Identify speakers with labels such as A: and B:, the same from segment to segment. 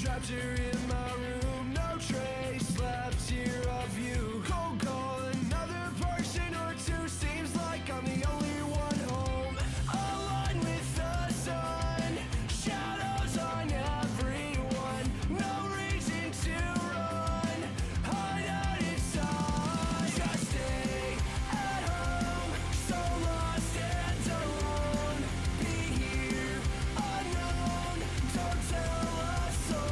A: Trapped here in my room, no trace left here of you. Cold call, another person or two. Seems like I'm the only one home. Aligned with the sun, shadows on everyone. No reason to run, hide out inside. Just stay at home, so lost and alone. Be here, unknown, don't tell a soul.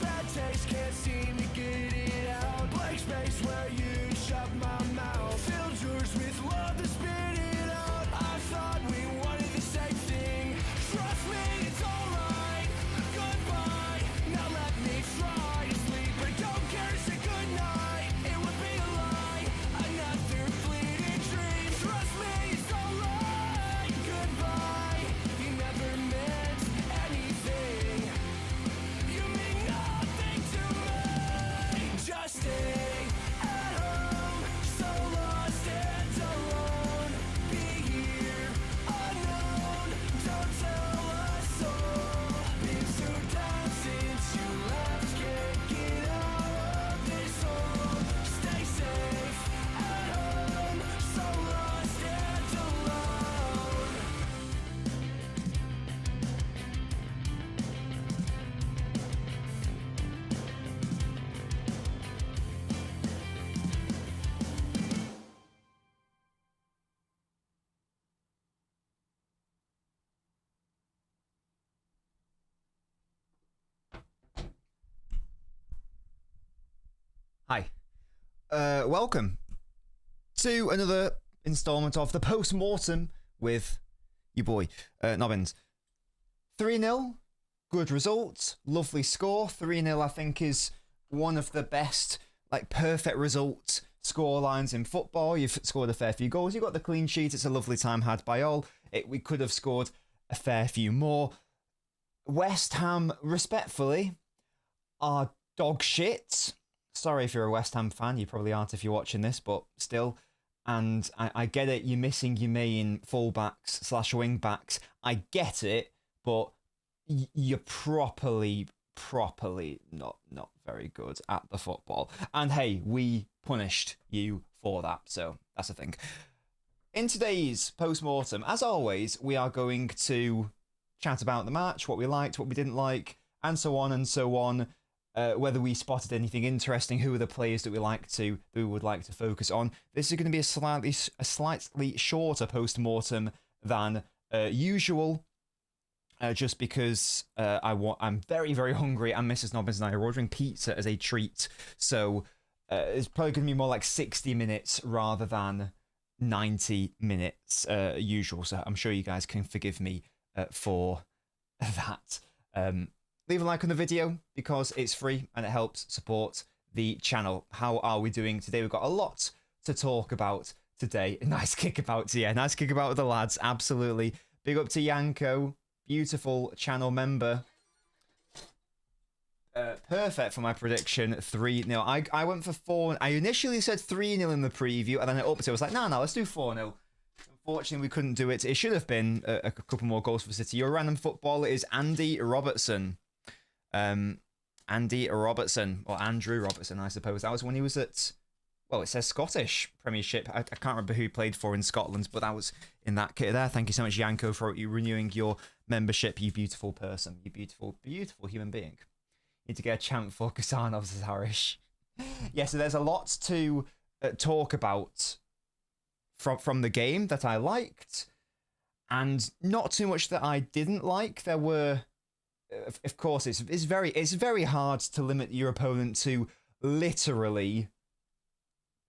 A: Bad taste, can't seem to get it out. Blank space where you shut my mouth. Filled yours with love to spit it out. I thought we wanted the same thing. Trust me, it's alright. Goodbye, now let me try to sleep. I don't care to say goodnight. It would be a lie, another fleeting dream. Trust me, it's alright. Goodbye, you never meant anything. You mean nothing to me. Just stay at home, so lost and alone. Be here, unknown, don't tell a soul. Been so down since you left, can't get out of this hole. Stay safe at home, so lost and alone.
B: Hi. Welcome to another installment of the Post-Mortem with your boy, Nobbins. 3-0, good result, lovely score. 3-0 I think is one of the best, like, perfect result scorelines in football. You've scored a fair few goals, you've got the clean sheet, it's a lovely time had by all. We could have scored a fair few more. West Ham, respectfully, are dog shit. Sorry if you're a West Ham fan, you probably aren't if you're watching this, but still. And I get it, you're missing your main fullbacks / wing backs. I get it, but you're properly not very good at the football. And hey, we punished you for that, so that's the thing. In today's Post-Mortem, as always, we are going to chat about the match, what we liked, what we didn't like, and so on and so on. Whether we spotted anything interesting, who are the players that we would like to focus on. This is going to be a slightly shorter post-mortem than usual, just because I'm very, very hungry, and Mrs. Nobbins and I are ordering pizza as a treat. So it's probably going to be more like 60 minutes rather than 90 minutes usual. So I'm sure you guys can forgive me for that. Leave a like on the video because it's free and it helps support the channel. How are we doing today? We've got a lot to talk about today. Nice kickabout, yeah, nice kickabout with the lads, absolutely. Big up to Yanko, beautiful channel member. Perfect for my prediction, 3-0. I went for 4. I initially said 3-0 in the preview, and then I upped it. I was like, no, let's do 4-0. Unfortunately, we couldn't do it. It should have been a couple more goals for City. Your random footballer is Andy Robertson. Andy Robertson, or Andrew Robertson, I suppose. That was when he was at, well, it says Scottish Premiership. I can't remember who he played for in Scotland, but that was in that kit there. Thank you so much, Yanko, for you renewing your membership, you beautiful person. You beautiful, beautiful human being. You need to get a chant for Kasanov's Irish. Yeah, so there's a lot to talk about from the game that I liked, and not too much that I didn't like. There were, of course, it's very hard to limit your opponent to literally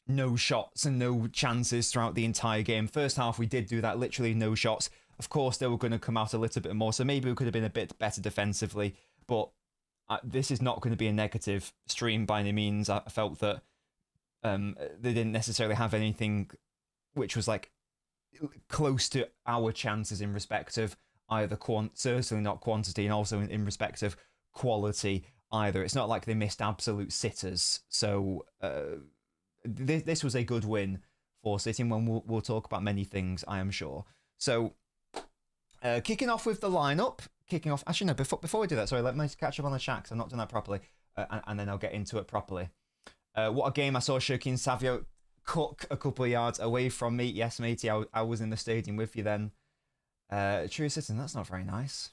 B: no shots and no chances throughout the entire game. First half, we did do that, literally no shots. Of course, they were going to come out a little bit more, so maybe we could have been a bit better defensively, but this is not going to be a negative stream by any means. I felt that they didn't necessarily have anything which was like close to our chances in respect of either certainly not quantity, and also in respect of quality either. It's not like they missed absolute sitters. So this was a good win for City, and we'll talk about many things, I am sure. So kicking off with the lineup, kicking off. Actually, no. Before we do that, sorry, let me catch up on the chat because I've not done that properly, and then I'll get into it properly. What a game! I saw Shirky and Savio cook a couple of yards away from me. Yes, matey, I was in the stadium with you then. True citizen, that's not very nice.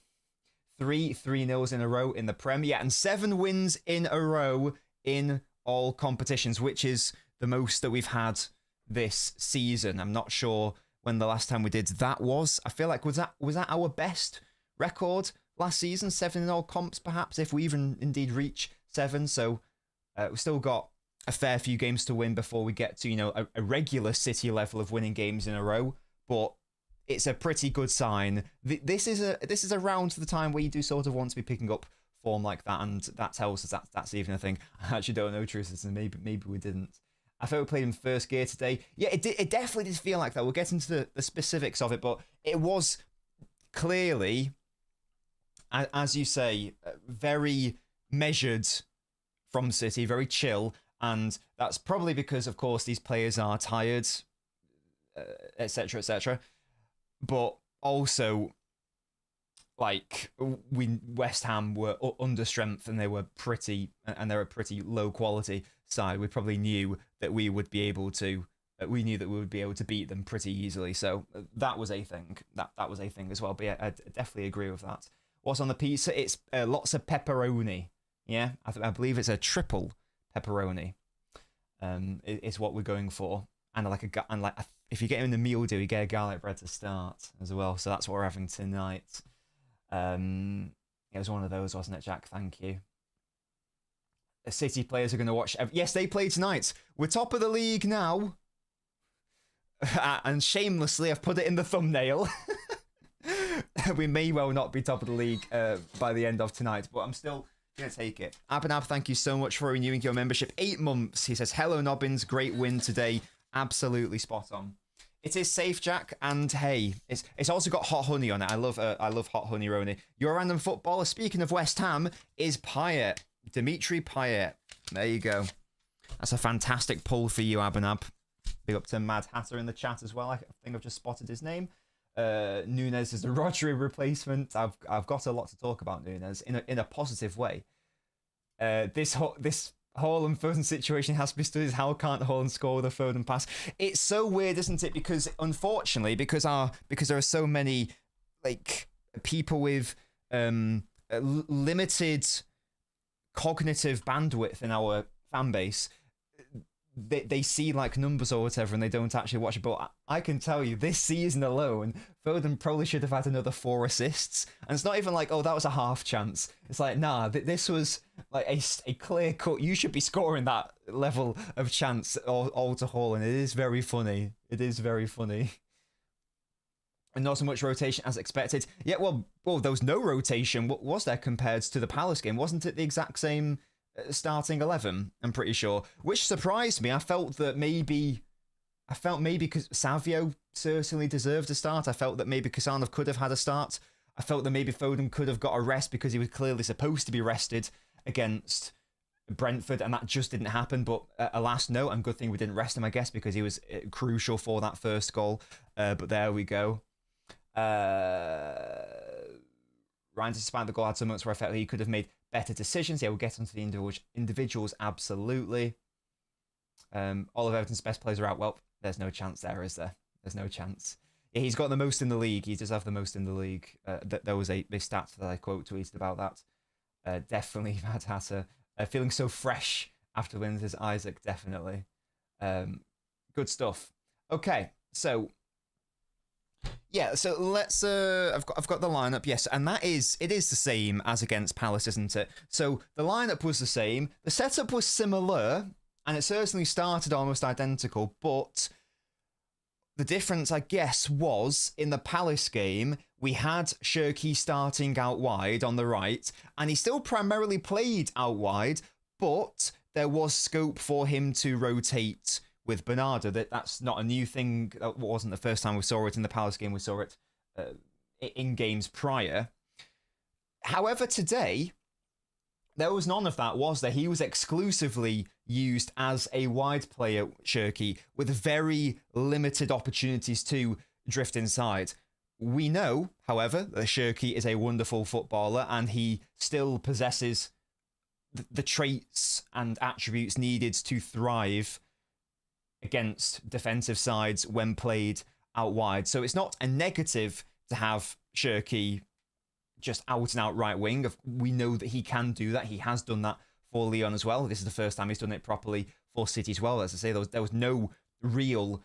B: 3-0s in a row in the Prem, yeah, and 7 wins in a row in all competitions, which is the most that we've had this season. I'm not sure when the last time we did that was. I feel like was that our best record last season? 7 in all comps, perhaps, if we even indeed reach 7. So we've still got a fair few games to win before we get to, you know, a regular City level of winning games in a row. But it's a pretty good sign. This is around the time where you do sort of want to be picking up form like that, and that tells us that's even a thing. I actually don't know, truth, and maybe we didn't. I thought we played in first gear today. Yeah, it definitely did feel like that. We'll get into the specifics of it, but it was clearly, as you say, very measured from City, very chill, and that's probably because, of course, these players are tired, etc., etc. But also, like, West Ham were under strength and they're a pretty low quality side. We probably knew that we would be able to. We knew that we would be able to beat them pretty easily. So that was a thing. That was a thing as well. But yeah, I definitely agree with that. What's on the pizza? It's lots of pepperoni. Yeah, I believe it's a triple pepperoni. Is what we're going for. And if you get him in the meal deal, you get a garlic bread to start as well. So that's what we're having tonight. It was one of those, wasn't it, Jack? Thank you. The City players are going to watch. Yes, they play tonight. We're top of the league now. And shamelessly, I've put it in the thumbnail. We may well not be top of the league by the end of tonight, but I'm still going to take it. Abanab, thank you so much for renewing your membership. 8 months. He says, hello, Nobbins. Great win today. Absolutely spot on. It is safe, Jack, and hey, it's also got hot honey on it. I love hot honey, Roni. Your random footballer, speaking of West Ham, is Payet. Dimitri Payet. There you go. That's a fantastic pull for you, Abanab. Big up to Mad Hatter in the chat as well. I think I've just spotted his name. Nunes is the Rodri replacement. I've got a lot to talk about Nunes in a positive way. This Haaland Foden situation has to be studied. How can't Haaland score with a Foden pass? It's so weird, isn't it? Because unfortunately, because there are so many like people with limited cognitive bandwidth in our fan base, they see like numbers or whatever and they don't actually watch it. But I can tell you, this season alone, Foden probably should have had another 4 assists. And it's not even like, oh, that was a half chance. It's like, nah, this was like a clear cut. You should be scoring that level of chance all to Haaland. It is very funny. It is very funny. And not so much rotation as expected. Yeah, well, there was no rotation. What was there compared to the Palace game? Wasn't it the exact same starting 11? I'm pretty sure. Which surprised me. I felt maybe because Savio certainly deserved a start. I felt that maybe Kusanov could have had a start. I felt that maybe Foden could have got a rest because he was clearly supposed to be rested against Brentford, and that just didn't happen. But alas, no, and good thing we didn't rest him, I guess, because he was crucial for that first goal. But there we go. Ryan, despite the goal, had some moments where I felt he could have made better decisions. Yeah, we'll get onto the individuals, absolutely. All of Everton's best players are out. Well, there's no chance there, is there? There's no chance. Yeah, he's got the most in the league. He does have the most in the league. There was a stat that I quote tweeted about that. Definitely Mad Hatter. Feeling so fresh after wins as Isaac, definitely. Good stuff. Okay, so yeah, so let's I've got the lineup, yes, and it is the same as against Palace, isn't it? So the lineup was the same, the setup was similar, and it certainly started almost identical, but the difference, I guess, was in the Palace game, we had Shirky starting out wide on the right, and he still primarily played out wide, but there was scope for him to rotate with Bernardo. That's not a new thing. That wasn't the first time we saw it in the Palace game. We saw it in games prior. However, today, there was none of that, was there? He was exclusively used as a wide player, Shirky, with very limited opportunities to drift inside. We know, however, that Shirky is a wonderful footballer and he still possesses the traits and attributes needed to thrive against defensive sides when played out wide. So it's not a negative to have Shirky just out and out right wing. We know that he can do that. He has done that for Lyon as well. This is the first time he's done it properly for City as well. As I say, there was no real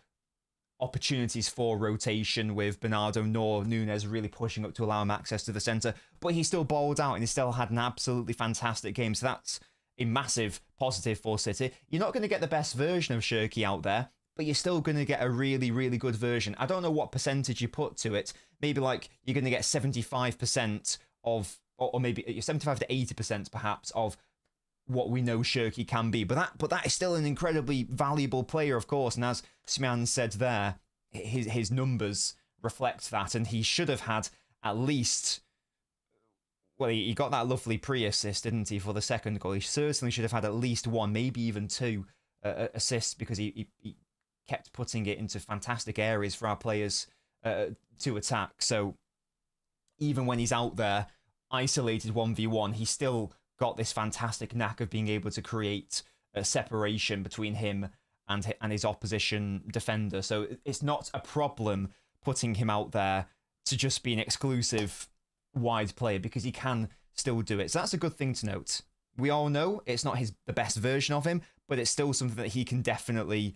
B: opportunities for rotation with Bernardo nor Nunes really pushing up to allow him access to the centre, but he still balled out and he still had an absolutely fantastic game. So that's a massive positive for City. You're not going to get the best version of Shirky out there, but you're still going to get a really, really good version. I don't know what percentage you put to it. Maybe like you're going to get 75% of, or maybe 75 to 80% perhaps of what we know Shirky can be. But that is still an incredibly valuable player, of course. And as Smian said there, his numbers reflect that. And he should have had at least, well, he got that lovely pre-assist, didn't he, for the second goal. He certainly should have had at least one, maybe even two assists, because he kept putting it into fantastic areas for our players to attack. So even when he's out there, isolated 1v1, he's still got this fantastic knack of being able to create a separation between him and his opposition defender. So it's not a problem putting him out there to just be an exclusive wide player, because he can still do it. So that's a good thing to note. We all know it's not the best version of him, but it's still something that he can definitely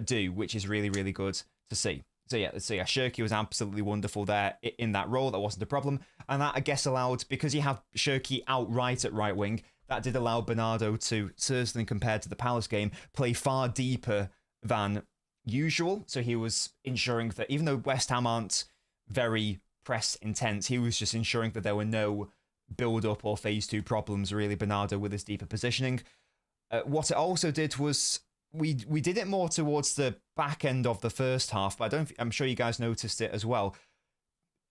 B: do, which is really, really good to see. So yeah, Shirky was absolutely wonderful there in that role. That wasn't a problem. And that, I guess, allowed, because you have Shirky outright at right wing, that did allow Bernardo to, certainly compared to the Palace game, play far deeper than usual. So he was ensuring that even though West Ham aren't very press intense, he was just ensuring that there were no build-up or phase 2 problems, really, Bernardo, with his deeper positioning. What it also did was, we did it more towards the back end of the first half, but I'm sure you guys noticed it as well.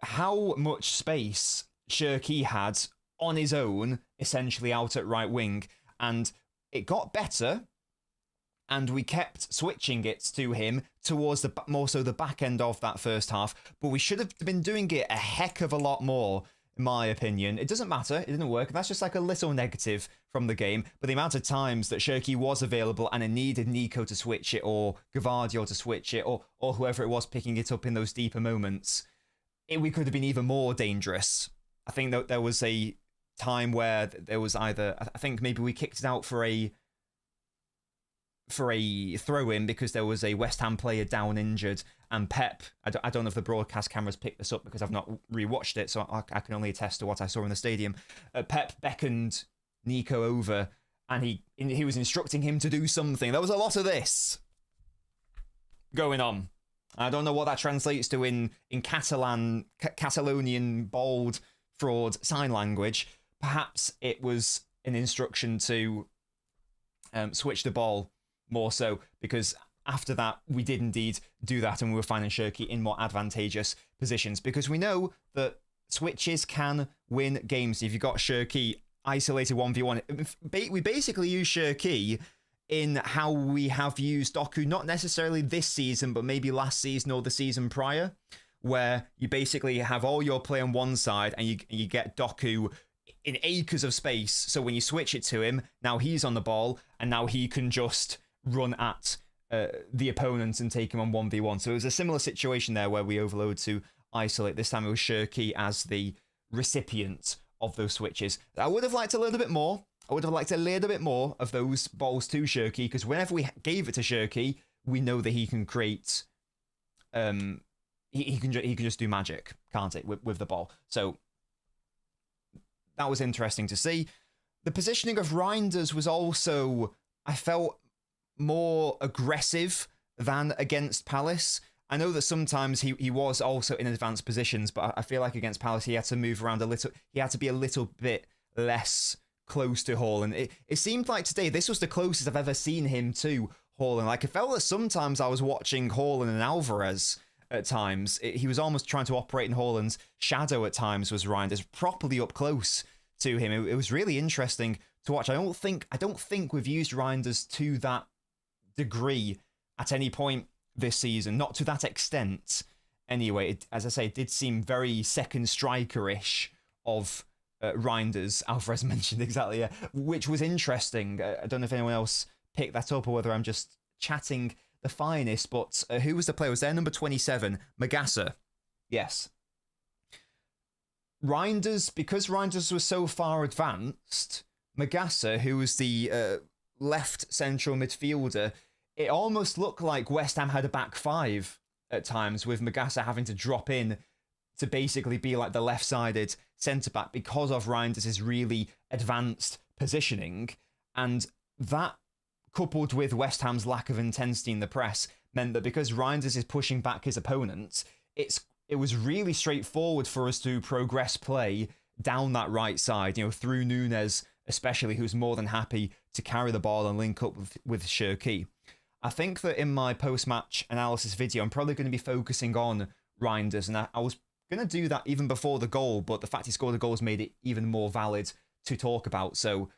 B: How much space Shirky had on his own, essentially out at right wing, and it got better, and we kept switching it to him towards more so the back end of that first half, but we should have been doing it a heck of a lot more, in my opinion. It doesn't matter, it didn't work. That's just like a little negative from the game, but the amount of times that Shirky was available and it needed Nico to switch it, or Gvardiol to switch it, or whoever it was picking it up in those deeper moments, we could have been even more dangerous. I think that there was a time where there was either, I think maybe we kicked it out for a throw-in because there was a West Ham player down injured, and Pep, I don't know if the broadcast cameras picked this up because I've not rewatched it, so I can only attest to what I saw in the stadium. Pep beckoned Nico over, and he was instructing him to do something. There was a lot of this going on. I don't know what that translates to in Catalonian bold fraud sign language. Perhaps it was an instruction to switch the ball more so, because after that we did indeed do that, and we were finding Shirky in more advantageous positions, because we know that switches can win games. If you've got Shirky isolated 1v1, we basically use Shirky in how we have used Doku, not necessarily this season, but maybe last season or the season prior, where you basically have all your play on one side and you get Doku in acres of space. So when you switch it to him, now he's on the ball and now he can just run at the opponent and take him on 1v1. So it was a similar situation there where we overload to isolate. This time it was Shirky as the recipient of those switches. I would have liked a little bit more. I would have liked a little bit more of those balls to Shirky, because whenever we gave it to Shirky, we know that he can create... He can just do magic, can't it, with the ball. So that was interesting to see. The positioning of Reinders was also, I felt, more aggressive than against Palace. I know that sometimes he was also in advanced positions, but I feel like against Palace he had to move around a little. He had to be a little bit less close to Haaland. It seemed like today this was the closest I've ever seen him to Haaland. Like, I felt that sometimes I was watching Haaland and Alvarez at times. He was almost trying to operate in Haaland's shadow at times, was Reinders, properly up close to him. It was really interesting to watch. I don't think we've used Reinders to that degree at any point this season, not to that extent anyway, as I say, it did seem very second striker-ish of Reinders. Alvarez mentioned exactly, yeah, which was interesting. I don't know if anyone else picked that up or whether I'm just chatting the finest, but who was the player? Was there number 27? Magassa. Yes. Reinders, because Reinders was so far advanced, Magassa, who was the left central midfielder, it almost looked like West Ham had a back five at times, with Magassa having to drop in to basically be like the left-sided centre-back because of Reinders' really advanced positioning. And that, coupled with West Ham's lack of intensity in the press, meant that because Reinders is pushing back his opponents, it was really straightforward for us to progress play down that right side, through Núñez especially, who's more than happy to carry the ball and link up with Cherki. I think that in my post-match analysis video, I'm probably going to be focusing on Reinders, and I was going to do that even before the goal, but the fact he scored the goal has made it even more valid to talk about. So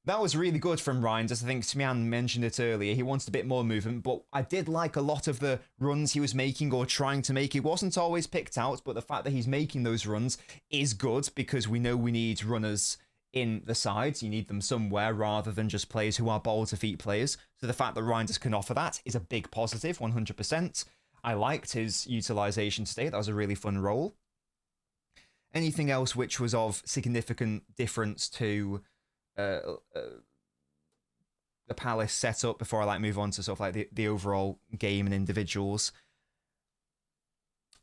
B: that was really good from Reinders. I think Smian mentioned it earlier. He wanted a bit more movement, but I did like a lot of the runs he was making or trying to make. He wasn't always picked out, but the fact that he's making those runs is good because we know we need runners in the sides. You need them somewhere rather than just players who are ball to feet players. So the fact that Reinders can offer that is a big positive, 100%. I liked his utilisation today. That was a really fun role. Anything else which was of significant difference to the Palace setup before I move on to sort of like the overall game and individuals?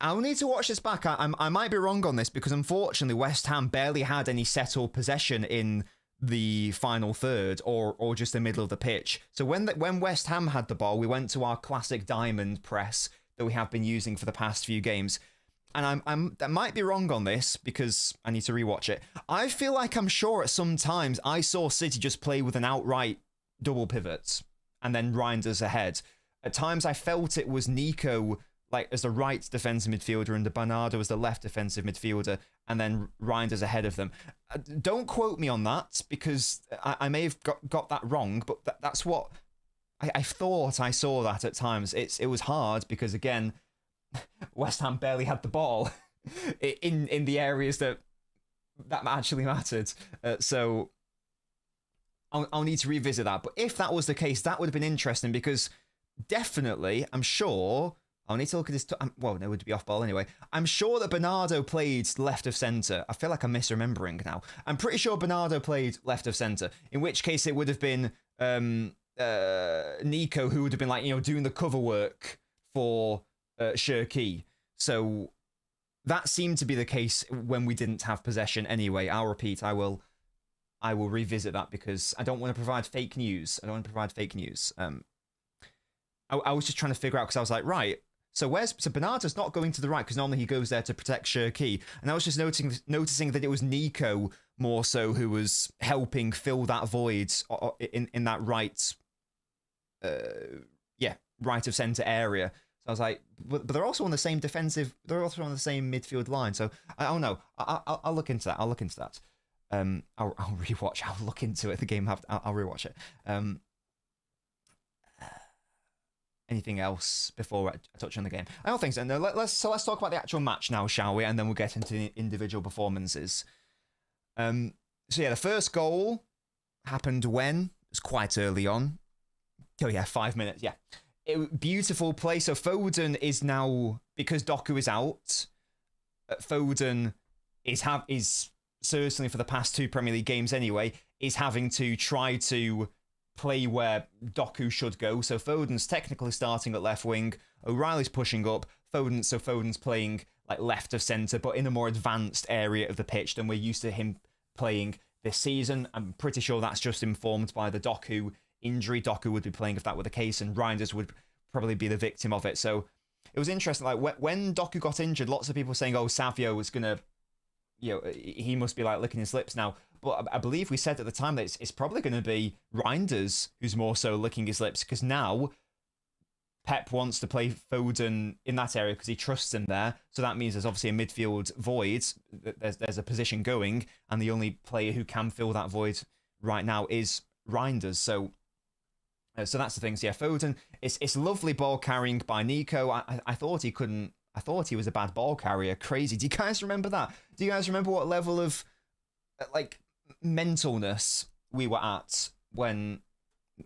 B: I'll need to watch this back. I might be wrong on this because unfortunately West Ham barely had any settled possession in the final third or just the middle of the pitch. So when West Ham had the ball, we went to our classic diamond press that we have been using for the past few games. And I might be wrong on this because I need to rewatch it. I feel like I'm sure at some times I saw City just play with an outright double pivot and then Reinders ahead. At times I felt it was Nico as the right defensive midfielder and Bernardo as the left defensive midfielder and then Reinders ahead of them. Don't quote me on that because I may have got that wrong, but that's what I thought I saw that at times. It was hard because, again, West Ham barely had the ball in the areas that actually mattered. So I'll need to revisit that. But if that was the case, that would have been interesting because definitely, I'm sure, I'll need to look at this. Well, no, it would be off ball anyway. I'm sure that Bernardo played left of centre. I feel like I'm misremembering now. I'm pretty sure Bernardo played left of centre, in which case it would have been Nico who would have been doing the cover work for Cherki. So that seemed to be the case when we didn't have possession anyway. I'll repeat, I will revisit that because I don't want to provide fake news. I was just trying to figure out because I was like, right, so Bernardo's not going to the right because normally he goes there to protect Cherki, and I was just noticing that it was Nico more so who was helping fill that void in that right right of centre area. So I was like, but they're also on the same they're also on the same midfield line. So I don't know. I'll look into that. I'll look into that. I'll rewatch. I'll look into it. The game. I'll rewatch it. Anything else before I touch on the game? I don't think so. No. Let's talk about the actual match now, shall we? And then we'll get into the individual performances. So yeah, the first goal happened when it was quite early on. Oh yeah, 5 minutes. Yeah. Beautiful play. So Foden is now, because Doku is out, Foden is certainly for the past two Premier League games anyway, is having to try to play where Doku should go. So Foden's technically starting at left wing, O'Reilly's pushing up, Foden's playing left of centre, but in a more advanced area of the pitch than we're used to him playing this season. I'm pretty sure that's just informed by the Doku injury. Doku would be playing if that were the case, and Reinders would probably be the victim of it. So it was interesting. When Doku got injured, lots of people were saying, "Oh, Savio was gonna, he must be licking his lips now." But I believe we said at the time that it's probably going to be Reinders who's more so licking his lips because now Pep wants to play Foden in that area because he trusts him there. So that means there's obviously a midfield void. There's a position going, and the only player who can fill that void right now is Reinders. So that's the thing. So yeah, Foden, it's lovely ball carrying by Nico. I thought he couldn't I thought he was a bad ball carrier. Crazy. Do you guys remember that? Do you guys remember what level of like mentalness we were at when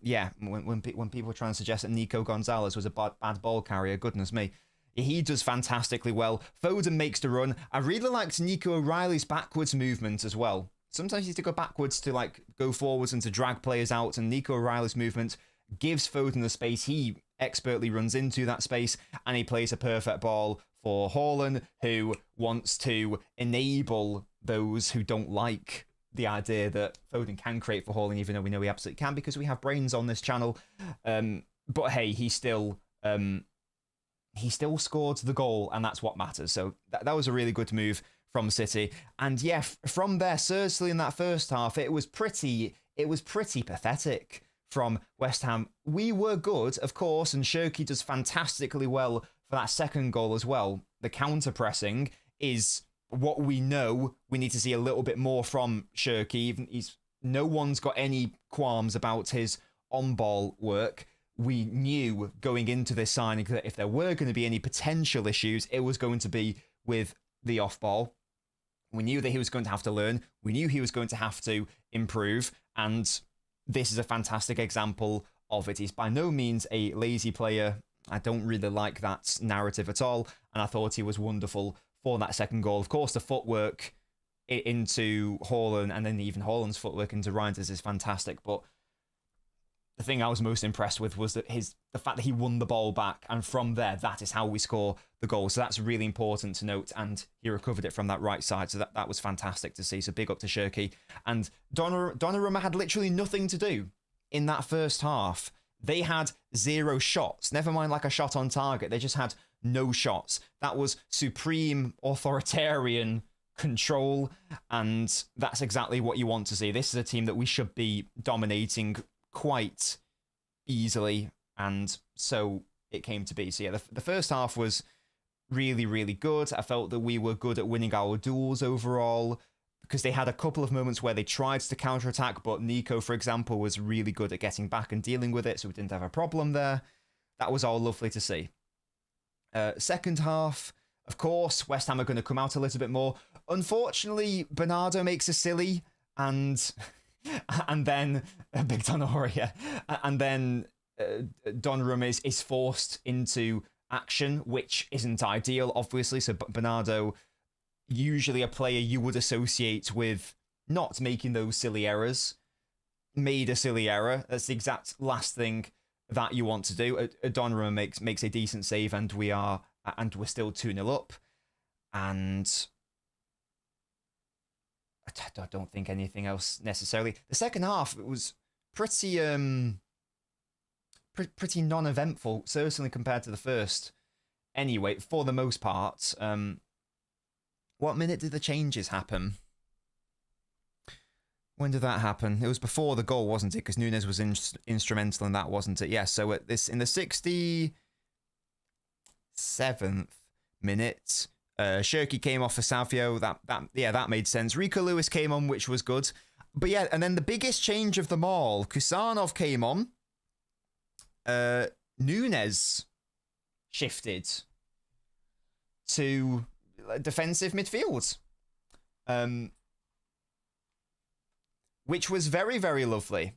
B: people were trying to suggest that Nico Gonzalez was a bad ball carrier? Goodness me. He does fantastically well. Foden makes the run. I really liked Nico O'Reilly's backwards movement as well. Sometimes you have to go backwards to like go forwards and to drag players out, and Nico O'Reilly's movement gives Foden the space. He expertly runs into that space, and he plays a perfect ball for Haaland, who wants to enable those who don't like the idea that Foden can create for Haaland, even though we know he absolutely can because we have brains on this channel. But hey, he still scored the goal, and that's what matters. So that was a really good move from City. And yeah, from there, certainly in that first half, it was pretty pathetic from West Ham. We were good, of course, and Shirky does fantastically well for that second goal as well. The counter-pressing is what we know we need to see a little bit more from Shirky. No one's got any qualms about his on-ball work. We knew going into this signing that if there were going to be any potential issues, it was going to be with the off-ball. We knew that he was going to have to learn. We knew he was going to have to improve. And this is a fantastic example of it. He's by no means a lazy player. I don't really like that narrative at all. And I thought he was wonderful for that second goal. Of course, the footwork into Haaland, and then even Haaland's footwork into Reinders is fantastic. But the thing I was most impressed with was that the fact that he won the ball back, and from there, that is how we score the goal. So that's really important to note, and he recovered it from that right side, so that was fantastic to see. So big up to Shirky. And Donnarumma had literally nothing to do in that first half. They had 0 shots, never mind like a shot on target. They just had no shots. That was supreme authoritarian control, and that's exactly what you want to see. This is a team that we should be dominating quite easily, and so it came to be. So yeah, the first half was really, really good. I felt that we were good at winning our duels overall, because they had a couple of moments where they tried to counterattack, but Nico, for example, was really good at getting back and dealing with it, so we didn't have a problem there. That was all lovely to see. Second half, of course, West Ham are going to come out a little bit more. Unfortunately, Bernardo makes a silly, and then Big Donoria, and then Donnarumma is forced into action, which isn't ideal, obviously. So Bernardo, usually a player you would associate with not making those silly errors, made a silly error. That's the exact last thing that you want to do. Donnarumma makes a decent save, and we're still 2-0 up. And I don't think anything else necessarily. The second half, it was pretty non-eventful, certainly compared to the first. Anyway, for the most part, what minute did the changes happen? When did that happen? It was before the goal, wasn't it? Because Nunes was instrumental in that, wasn't it? Yes. So in the 67th minute, Shirky came off for Savio. That made sense. Rico Lewis came on, which was good. But yeah, and then the biggest change of them all, Kusanov came on. Nunes shifted to defensive midfield. Which was very, very lovely.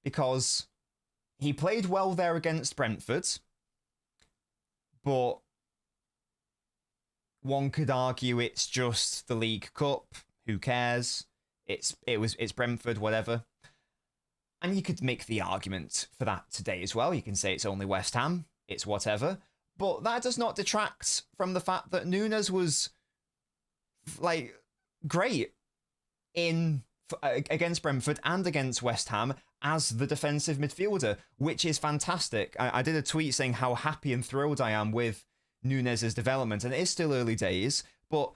B: Because he played well there against Brentford, but one could argue it's just the League Cup. Who cares? It's Brentford, whatever. And you could make the argument for that today as well. You can say it's only West Ham, it's whatever. But that does not detract from the fact that Nunes was great against Brentford and against West Ham as the defensive midfielder, which is fantastic. I did a tweet saying how happy and thrilled I am with Nunes' development, and it is still early days, but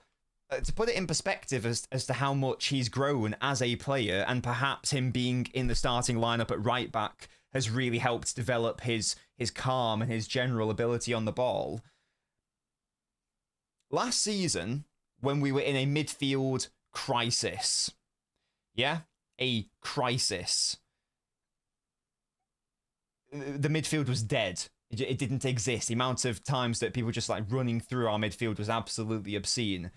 B: to put it in perspective as to how much he's grown as a player, and perhaps him being in the starting lineup at right back has really helped develop his calm and his general ability on the ball. Last season, when we were in a midfield crisis, a crisis, the midfield was dead. it didn't exist. The amount of times that people just like running through our midfield was absolutely obscene.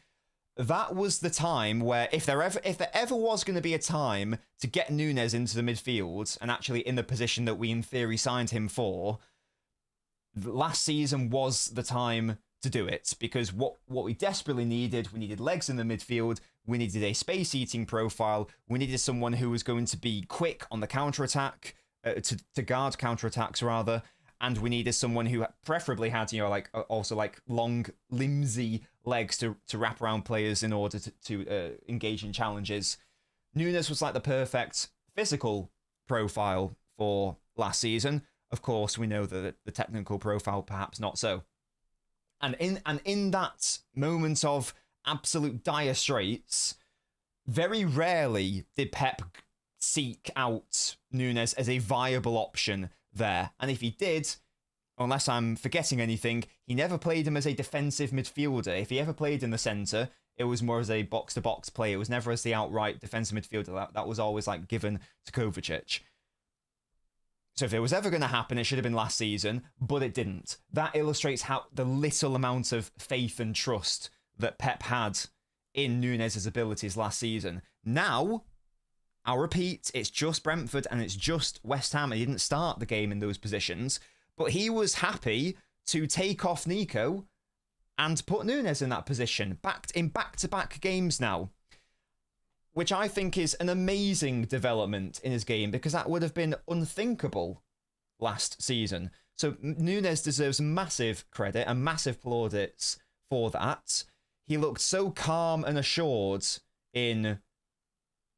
B: That was the time where if there ever was going to be a time to get Núñez into the midfield and actually in the position that we in theory signed him for, last season was the time to do it, because what we desperately needed, we needed legs in the midfield, we needed a space-eating profile, we needed someone who was going to be quick on the counter-attack, to guard counter-attacks rather, and we needed someone who preferably had, like also like long, limsy legs to wrap around players in order to engage in challenges. Núñez was like the perfect physical profile for last season. Of course, we know that the technical profile perhaps not so. And in that moment of absolute dire straits, very rarely did Pep seek out Núñez as a viable option there. And if he did, unless I'm forgetting anything, he never played him as a defensive midfielder. If he ever played in the centre, it was more as a box-to-box player. It was never as the outright defensive midfielder. That was always like given to Kovacic. So if it was ever going to happen, it should have been last season, but it didn't. That illustrates how the little amount of faith and trust that Pep had in Núñez's abilities last season. Now, I'll repeat, it's just Brentford and it's just West Ham. He didn't start the game in those positions, but he was happy to take off Nico and put Núñez in that position, back-to-back games now, which I think is an amazing development in his game, because that would have been unthinkable last season. So Núñez deserves massive credit and massive plaudits for that. He looked so calm and assured in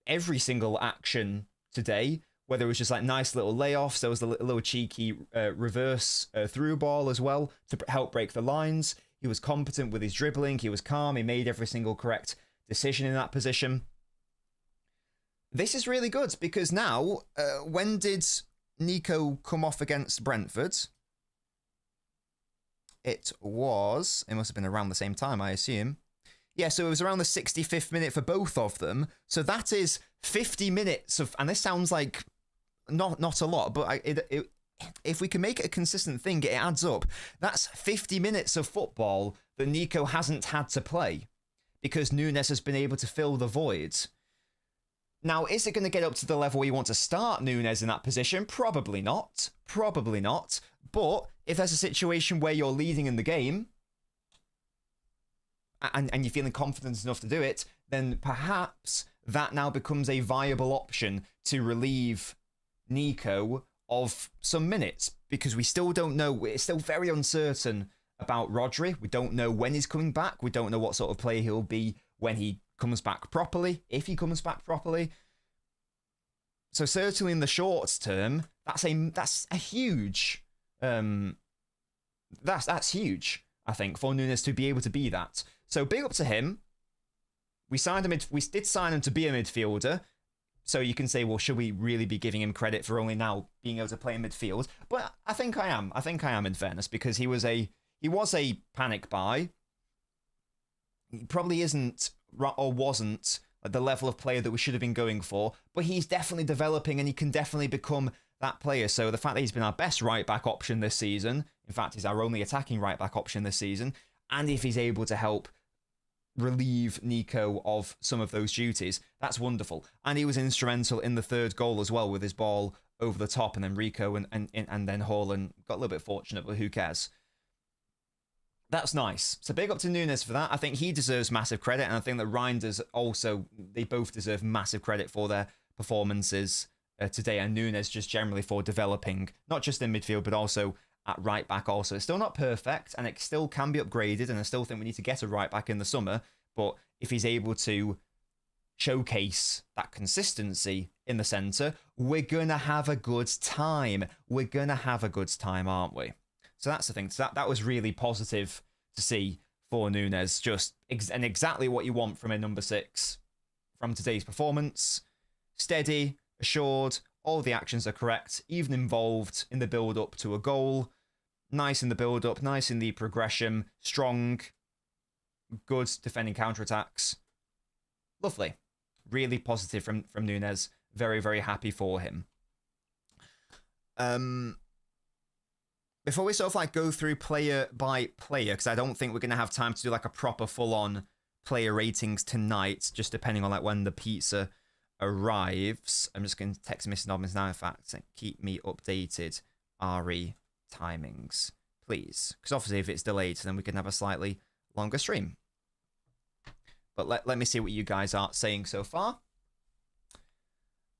B: every single action today, whether it was just like nice little layoffs, there was a little cheeky reverse through ball as well to help break the lines. He was competent with his dribbling, he was calm, he made every single correct decision in that position. This is really good, because now, when did Nico come off against Brentford? It must have been around the same time, I assume. Yeah, so it was around the 65th minute for both of them. So that is 50 minutes of, and this sounds like not a lot, but if we can make it a consistent thing, it adds up. That's 50 minutes of football that Nico hasn't had to play, because Núñez has been able to fill the void. Now, is it going to get up to the level where you want to start Núñez in that position? Probably not. Probably not. But if there's a situation where you're leading in the game and you're feeling confident enough to do it, then perhaps that now becomes a viable option to relieve Nico of some minutes, because we still don't know. It's still very uncertain about Rodri. We don't know when he's coming back. We don't know what sort of player he'll be when he comes back properly, if he comes back properly. So certainly in the short term, that's a huge that's huge, I think, for Núñez to be able to be that. So big up to him. We did sign him to be a midfielder. So you can say, well, should we really be giving him credit for only now being able to play in midfield? But I think I am. I think I am, in fairness, because he was a panic buy. He probably isn't or wasn't at the level of player that we should have been going for, but he's definitely developing and he can definitely become that player. So the fact that he's been our best right-back option this season, in fact, he's our only attacking right-back option this season, and if he's able to help relieve Nico of some of those duties, that's wonderful. And he was instrumental in the third goal as well, with his ball over the top, and then Rico and then Haaland got a little bit fortunate, but who cares? That's nice. So big up to Núñez for that. I think he deserves massive credit, and I think that Reinders also, they both deserve massive credit for their performances today, and Núñez just generally for developing, not just in midfield, but also at right back also. It's still not perfect, and it still can be upgraded, and I still think we need to get a right back in the summer, but if he's able to showcase that consistency in the centre, we're going to have a good time. We're going to have a good time, aren't we? So that's the thing. So that was really positive to see for Núñez. Just and exactly what you want from a number 6 from today's performance. Steady, assured, all the actions are correct, even involved in the build-up to a goal. Nice in the build-up, nice in the progression, strong, good defending counter-attacks. Lovely. Really positive from Núñez. Very, very happy for him. But before we sort of like go through player by player, because I don't think we're going to have time to do like a proper full-on player ratings tonight, just depending on like when the pizza arrives. I'm just going to text Mr. Nobbins now, in fact, and keep me updated. RE timings, please. Because obviously if it's delayed, then we can have a slightly longer stream. But let me see what you guys are saying so far.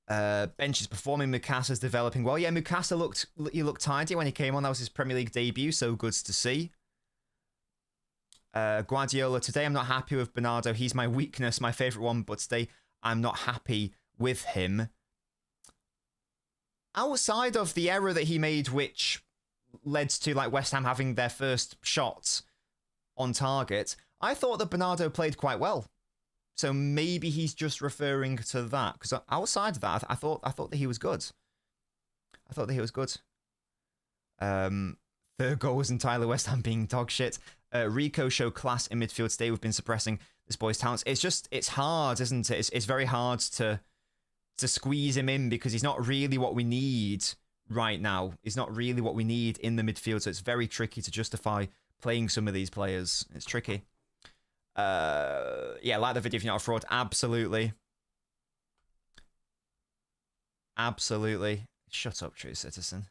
B: Bench is performing. Mukasa's developing well. Yeah, Mukasa looked tidy when he came on. That was his Premier League debut, so good to see. Guardiola, today I'm not happy with Bernardo. He's my weakness, my favourite one, but today I'm not happy with him. Outside of the error that he made, which led to like West Ham having their first shot on target, I thought that Bernardo played quite well. So maybe he's just referring to that. Because outside of that, I thought that he was good. I thought that he was good. Third goal was entirely West Ham being dog shit. Rico showed class in midfield today. We've been suppressing this boy's talents. It's hard, isn't it? It's very hard to squeeze him in because he's not really what we need right now. He's not really what we need in the midfield. So it's very tricky to justify playing some of these players. It's tricky. Yeah, like the video if you're not a fraud. Absolutely. Absolutely. Shut up, true citizen.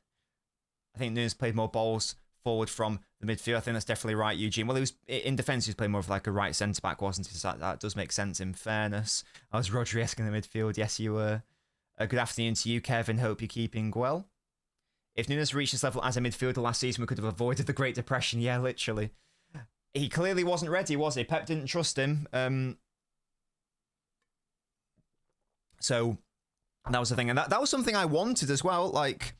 B: I think Nunes played more balls forward from the midfield. I think that's definitely right, Eugene. Well, he was in defence. He was playing more of like a right centre back, wasn't he? So that does make sense. In fairness, I was Rodri-esque in the midfield. Yes, you were. Good afternoon to you, Kevin. Hope you're keeping well. If Nunes reached this level as a midfielder last season, we could have avoided the Great Depression. Yeah, literally. He clearly wasn't ready, was he? Pep didn't trust him. So that was the thing, and that was something I wanted as well. Like,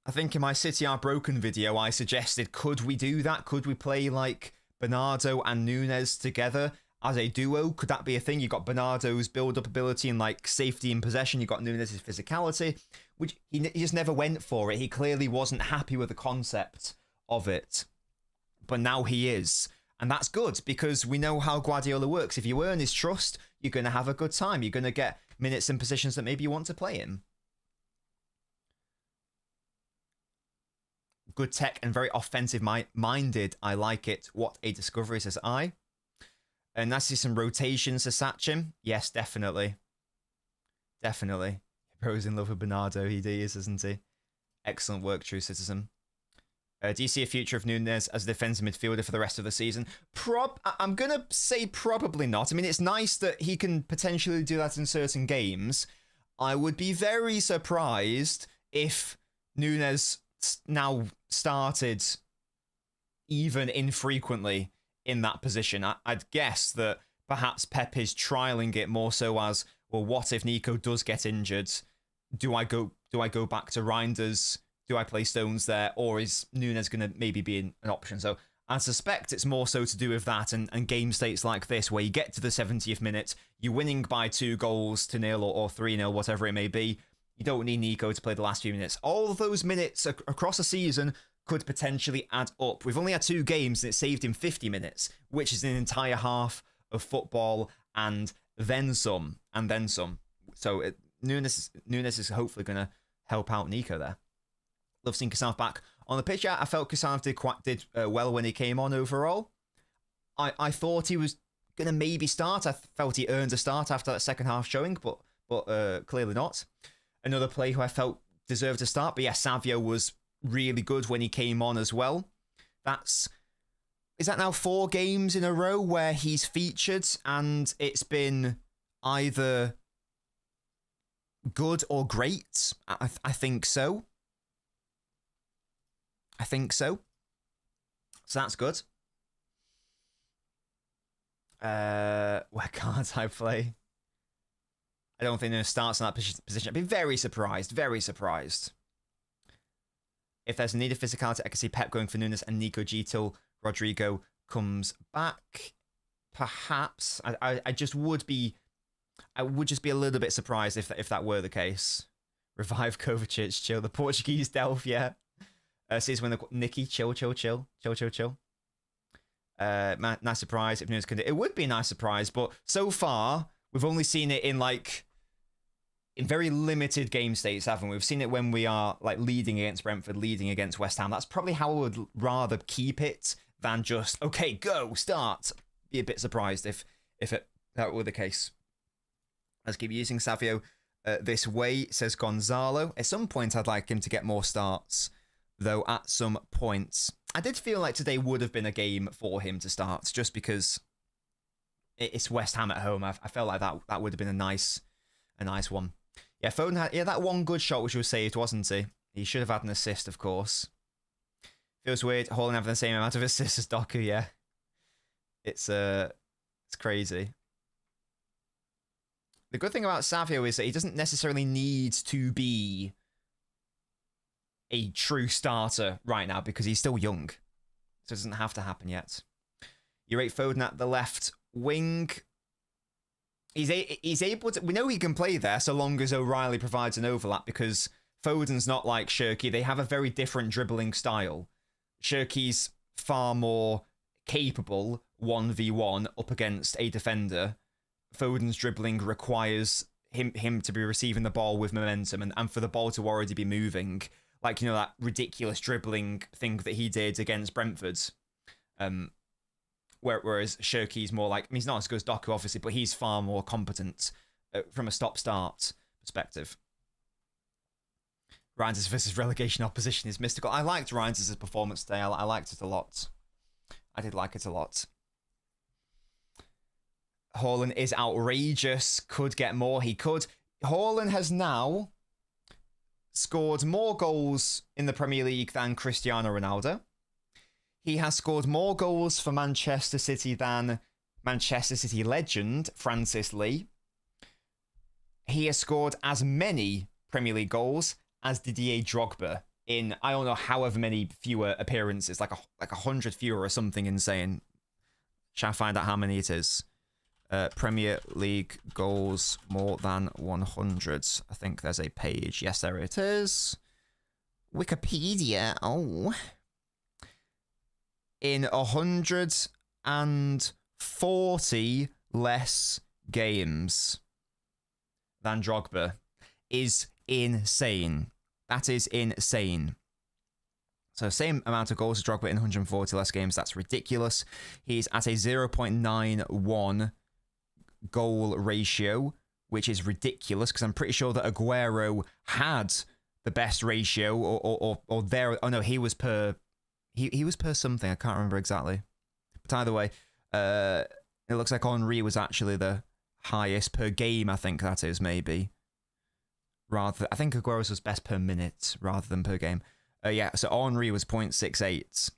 B: I think in my City Are Broken video, I suggested, could we do that? Could we play like Bernardo and Nunes together as a duo? Could that be a thing? You got Bernardo's build-up ability and like safety in possession. You got Nunes' physicality, which he just never went for it. He clearly wasn't happy with the concept of it, but now he is. And that's good because we know how Guardiola works. If you earn his trust, you're going to have a good time. You're going to get minutes and positions that maybe you want to play in. Good tech and very offensive-minded. I like it. What a discovery, says I. And that's some rotations to Sachin. Yes, definitely. Definitely. Bro's in love with Bernardo. He is, isn't he? Excellent work, true citizen. Do you see a future of Nunes as a defensive midfielder for the rest of the season? I'm going to say probably not. I mean, it's nice that he can potentially do that in certain games. I would be very surprised if Nunes now started even infrequently in that position. I'd guess that perhaps Pep is trialing it more so as, well, what if Nico does get injured? Do I go back to Reinders? Do I play Stones there? Or is Nunes going to maybe be an option? So I suspect it's more so to do with that and game states like this, where you get to the 70th minute, you're winning by 2-0 or 3-0, whatever it may be. You don't need Nico to play the last few minutes. All of those minutes across a season could potentially add up. We've only had 2 games and it saved him 50 minutes, which is an entire half of football and then some. So Nunes is hopefully going to help out Nico there. Love seeing Kasanov back on the pitch. I felt Kasanov did well when he came on overall. I thought he was going to maybe start. I felt he earned a start after that second half showing, but clearly not. Another player who I felt deserved a start, but yeah, Savio was really good when he came on as well. Is that now 4 games in a row where he's featured and it's been either good or great? I think so. So that's good. Where can't I play? I don't think there starts in that position. I'd be very surprised. If there's a need of physicality, I can see Pep going for Nunes and Nico G till Rodrigo comes back. Perhaps. I would just be a little bit surprised if that were the case. Revive Kovacic, chill. The Portuguese Delph, yeah. Sees when Nicky, chill. Nice surprise if Nunes can do it. It would be a nice surprise, but so far we've only seen it in in very limited game states, haven't we? We've seen it when we are like leading against Brentford, leading against West Ham. That's probably how I would rather keep it than just, okay, go, start. Be a bit surprised if that were the case. Let's keep using Savio this way, says Gonzalo. At some point, I'd like him to get more starts, though at some points. I did feel like today would have been a game for him to start, just because it's West Ham at home. I felt like that would have been a nice one. Yeah, Foden had that one good shot which was saved, wasn't he? He should have had an assist, of course. Feels weird, Haaland having the same amount of assists as Doku, yeah. It's crazy. The good thing about Savio is that he doesn't necessarily need to be a true starter right now because he's still young. So it doesn't have to happen yet. You rate Foden at the left wing. He's able to... We know he can play there so long as O'Reilly provides an overlap, because Foden's not like Shirky. They have a very different dribbling style. Shirky's far more capable 1v1 up against a defender. Foden's dribbling requires him to be receiving the ball with momentum and for the ball to already be moving. Like, you know, that ridiculous dribbling thing that he did against Brentford. Whereas Shirky's more like... I mean, he's not as good as Doku, obviously, but he's far more competent from a stop-start perspective. Reinders versus relegation opposition is mystical. I liked Reinders' performance today. I liked it a lot. I did like it a lot. Haaland is outrageous. Could get more. He could. Haaland has now scored more goals in the Premier League than Cristiano Ronaldo. He has scored more goals for Manchester City than Manchester City legend Francis Lee. He has scored as many Premier League goals as Didier Drogba in, I don't know, however many fewer appearances, like 100 fewer or something insane. Shall I find out how many it is? Premier League goals more than 100. I think there's a page. Yes, there it is. Wikipedia. Oh. In 140 less games than Drogba is insane. That is insane. So same amount of goals as Drogba in 140 less games. That's ridiculous. He's at a 0.91 goal ratio, which is ridiculous because I'm pretty sure that Aguero had the best ratio or there. Oh no, he was per something. I can't remember exactly. But either way, it looks like Henry was actually the highest per game. I think that is maybe. I think Aguero's was best per minute rather than per game. Yeah, so Henry was 0.68,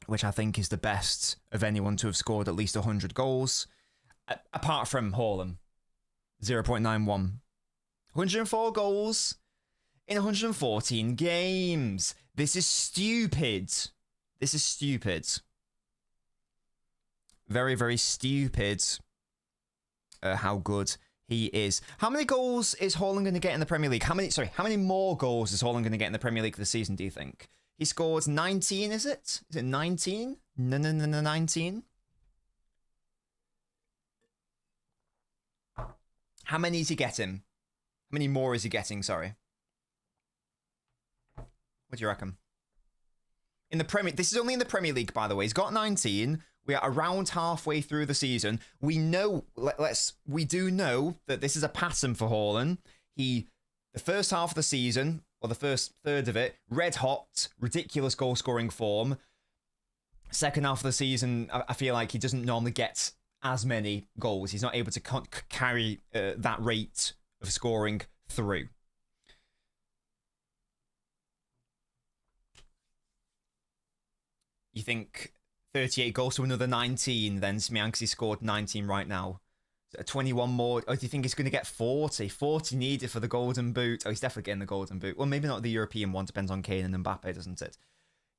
B: which I think is the best of anyone to have scored at least 100 goals, apart from Haaland, 0.91. 104 goals in 114 games. This is stupid. This is stupid. Very, very stupid how good he is. How many goals is Haaland going to get in the Premier League? How many more goals is Haaland going to get in the Premier League this season, do you think? He scored 19, is it? Is it 19? No, 19. How many is he getting? How many more is he getting, sorry? What do you reckon? In the this is only in the Premier League, by the way. He's got 19. We are around halfway through the season. We know, we do know that this is a pattern for Haaland. The first half of the season, or the first third of it, red hot, ridiculous goal scoring form. Second half of the season, I feel like he doesn't normally get as many goals. He's not able to carry that rate of scoring through. You think 38 goals to another 19 then, Smian, because he scored 19 right now. So 21 more. Oh, do you think he's going to get 40? 40 needed for the Golden Boot. Oh, he's definitely getting the Golden Boot. Well, maybe not the European one. Depends on Kane and Mbappe, doesn't it?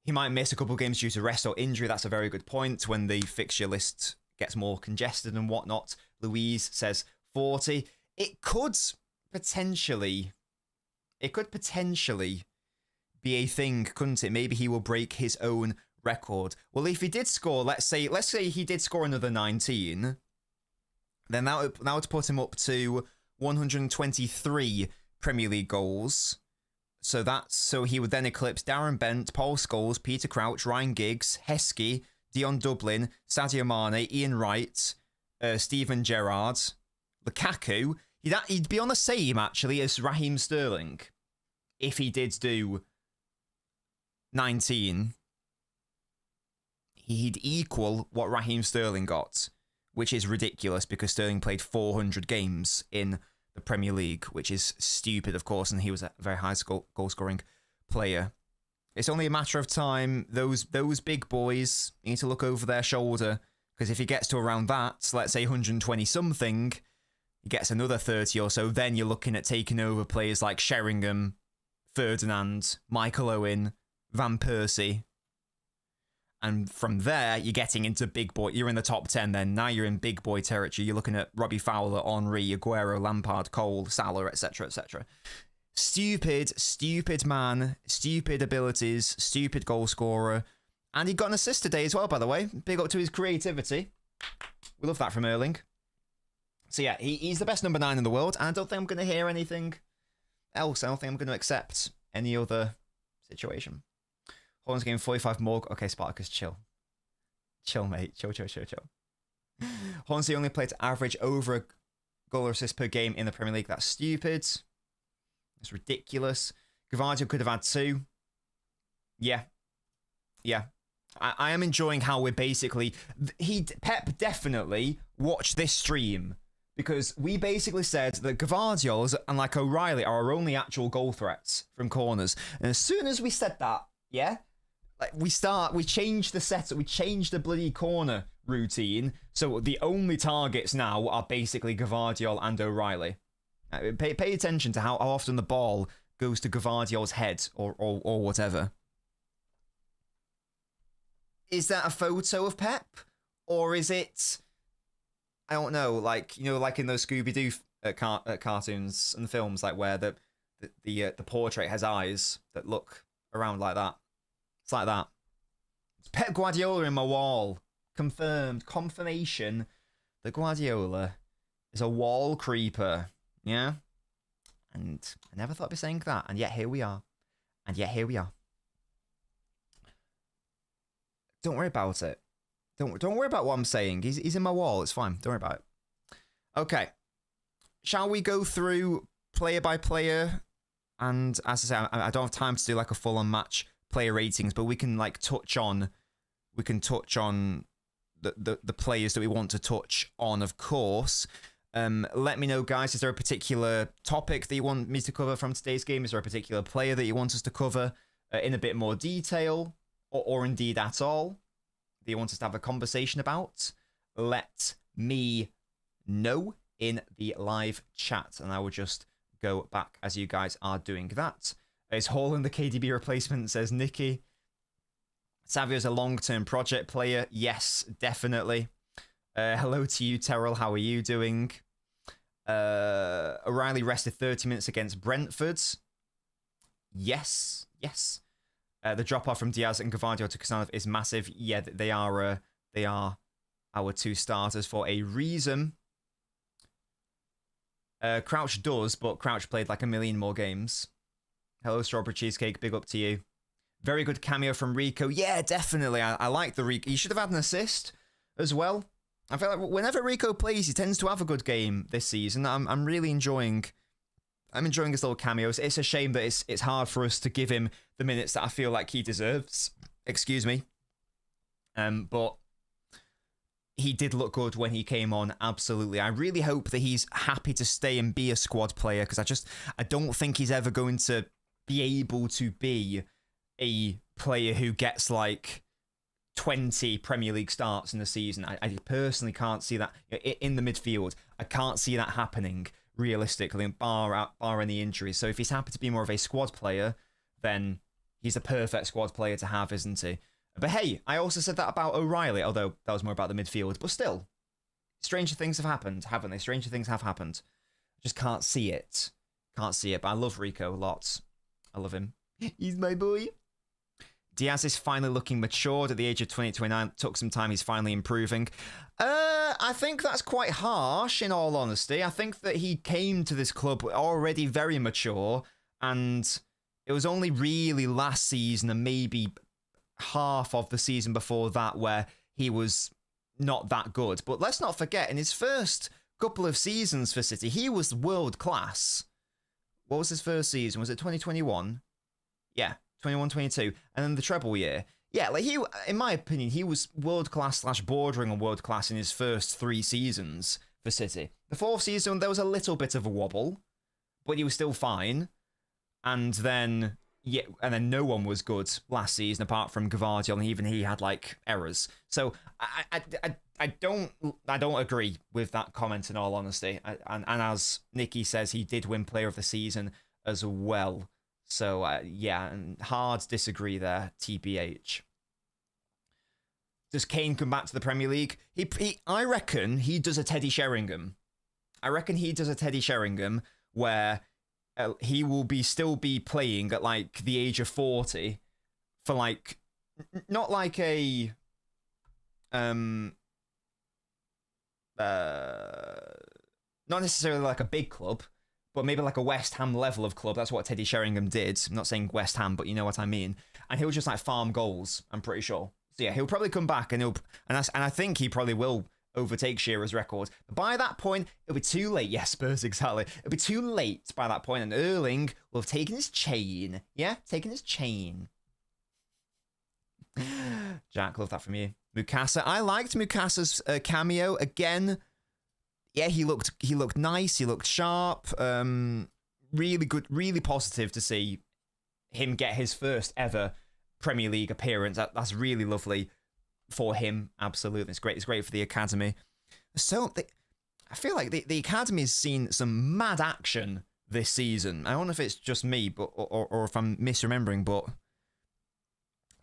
B: He might miss a couple of games due to rest or injury. That's a very good point when the fixture list gets more congested and whatnot. Louise says 40. It could potentially be a thing, couldn't it? Maybe he will break his own record. Well, if he did score, let's say he did score another 19, then that would put him up to 123 Premier League goals. So he would then eclipse Darren Bent, Paul Scholes, Peter Crouch, Ryan Giggs, Heskey, Dion Dublin, Sadio Mane, Ian Wright, Steven Gerrard, Lukaku. He'd be on the same, actually, as Raheem Sterling if he did do 19. He'd equal what Raheem Sterling got, which is ridiculous because Sterling played 400 games in the Premier League, which is stupid, of course, and he was a very high goal-scoring player. It's only a matter of time. Those big boys need to look over their shoulder, because if he gets to around that, let's say 120-something, he gets another 30 or so, then you're looking at taking over players like Sheringham, Ferdinand, Michael Owen, Van Persie. And from there, you're getting into big boy. You're in the top 10 then. Now you're in big boy territory. You're looking at Robbie Fowler, Henry, Aguero, Lampard, Cole, Salah, etc., etc. Stupid man. Stupid abilities. Stupid goal scorer. And he got an assist today as well, by the way. Big up to his creativity. We love that from Erling. So yeah, he's the best number 9 in the world. And I don't think I'm going to hear anything else. I don't think I'm going to accept any other situation. Holland's getting 45 more. Okay, Spartacus, chill. Chill, mate. Chill. Holland's the only player to average over a goal or assist per game in the Premier League. That's stupid. It's ridiculous. Gvardiol could have had 2. Yeah. I am enjoying how we're basically... Pep definitely watched this stream because we basically said that Gvardiol and like O'Reilly are our only actual goal threats from corners. And as soon as we said that, yeah... we change the setup, we change the bloody corner routine, so the only targets now are basically Gvardiol and O'Reilly. Pay attention to how often the ball goes to Gvardiol's head or whatever. Is that a photo of Pep? Or is it, I don't know, like, you know, like in those Scooby-Doo cartoons and films, like where the portrait has eyes that look around like that. It's like that. It's Pep Guardiola in my wall. Confirmed. Confirmation that Guardiola is a wall creeper. Yeah? And I never thought I'd be saying that. And yet here we are. Don't worry about it. Don't worry about what I'm saying. He's in my wall. It's fine. Don't worry about it. Okay. Shall we go through player by player? And as I say, I don't have time to do like a full-on match player ratings, but we can like touch on the players that we want to touch on, of course. Let me know, guys, is there a particular topic that you want me to cover from today's game? Is there a particular player that you want us to cover in a bit more detail, or indeed at all, that you want us to have a conversation about? Let me know in the live chat, and I will just go back as you guys are doing that. Is Haaland the KDB replacement, says Nikki. Savio's a long-term project player. Yes, definitely. Hello to you, Terrell. How are you doing? O'Reilly rested 30 minutes against Brentford. Yes. The drop-off from Diaz and Gvardiol to Kusanov is massive. Yeah, they are our 2 starters for a reason. Crouch does, but Crouch played like a million more games. Hello, Strawberry Cheesecake. Big up to you. Very good cameo from Rico. Yeah, definitely. I like the Rico. He should have had an assist as well. I feel like whenever Rico plays, he tends to have a good game this season. I'm really enjoying his little cameos. It's a shame that it's hard for us to give him the minutes that I feel like he deserves. Excuse me. But he did look good when he came on, absolutely. I really hope that he's happy to stay and be a squad player, because I don't think he's ever going to be able to be a player who gets like 20 Premier League starts in the season. I personally can't see that in the midfield. I can't see that happening realistically, bar any injuries. So if he's happy to be more of a squad player, then he's a perfect squad player to have, isn't he? But hey, I also said that about O'Reilly, although that was more about the midfield. But still, stranger things have happened, haven't they? Stranger things have happened. I just can't see it. But I love Rico a lot. I love him. He's my boy. Diaz is finally looking matured at the age of 29. Took some time. He's finally improving. I think that's quite harsh, in all honesty. I think that he came to this club already very mature, and it was only really last season and maybe half of the season before that where he was not that good. But let's not forget, in his first couple of seasons for City, he was world class. What was his first season? Was it 2021? Yeah, 21-22, and then the treble year. Yeah, like he, in my opinion, he was world class / bordering on world class in his first 3 seasons for City. The 4th season, there was a little bit of a wobble, but he was still fine. And then, yeah, and then no one was good last season apart from Gvardiol, and even he had like errors. So I don't agree with that comment, in all honesty. And as Nikki says, he did win Player of the Season as well. So yeah, and hard disagree there, TBH. Does Kane come back to the Premier League? I reckon he does a Teddy Sheringham. Where he will still be playing at like the age of 40 for like not like a not necessarily like a big club, but maybe like a West Ham level of club. That's what Teddy Sheringham did. I'm not saying West Ham, but you know what I mean. And he'll just like farm goals, I'm pretty sure. So yeah, he'll probably come back and I think he probably will overtake Shearer's record. But by that point, it'll be too late. Yes, Spurs, exactly. It'll be too late by that point, and Erling will have taken his chain. Yeah, taken his chain. Jack, love that from you. Mukasa. I liked Mukasa's cameo. Again, yeah, he looked nice. He looked sharp. Really good, really positive to see him get his first ever Premier League appearance. That's really lovely for him. Absolutely. It's great. It's great for the academy. So I feel like the academy's seen some mad action this season. I don't know if it's just me, but or if I'm misremembering, but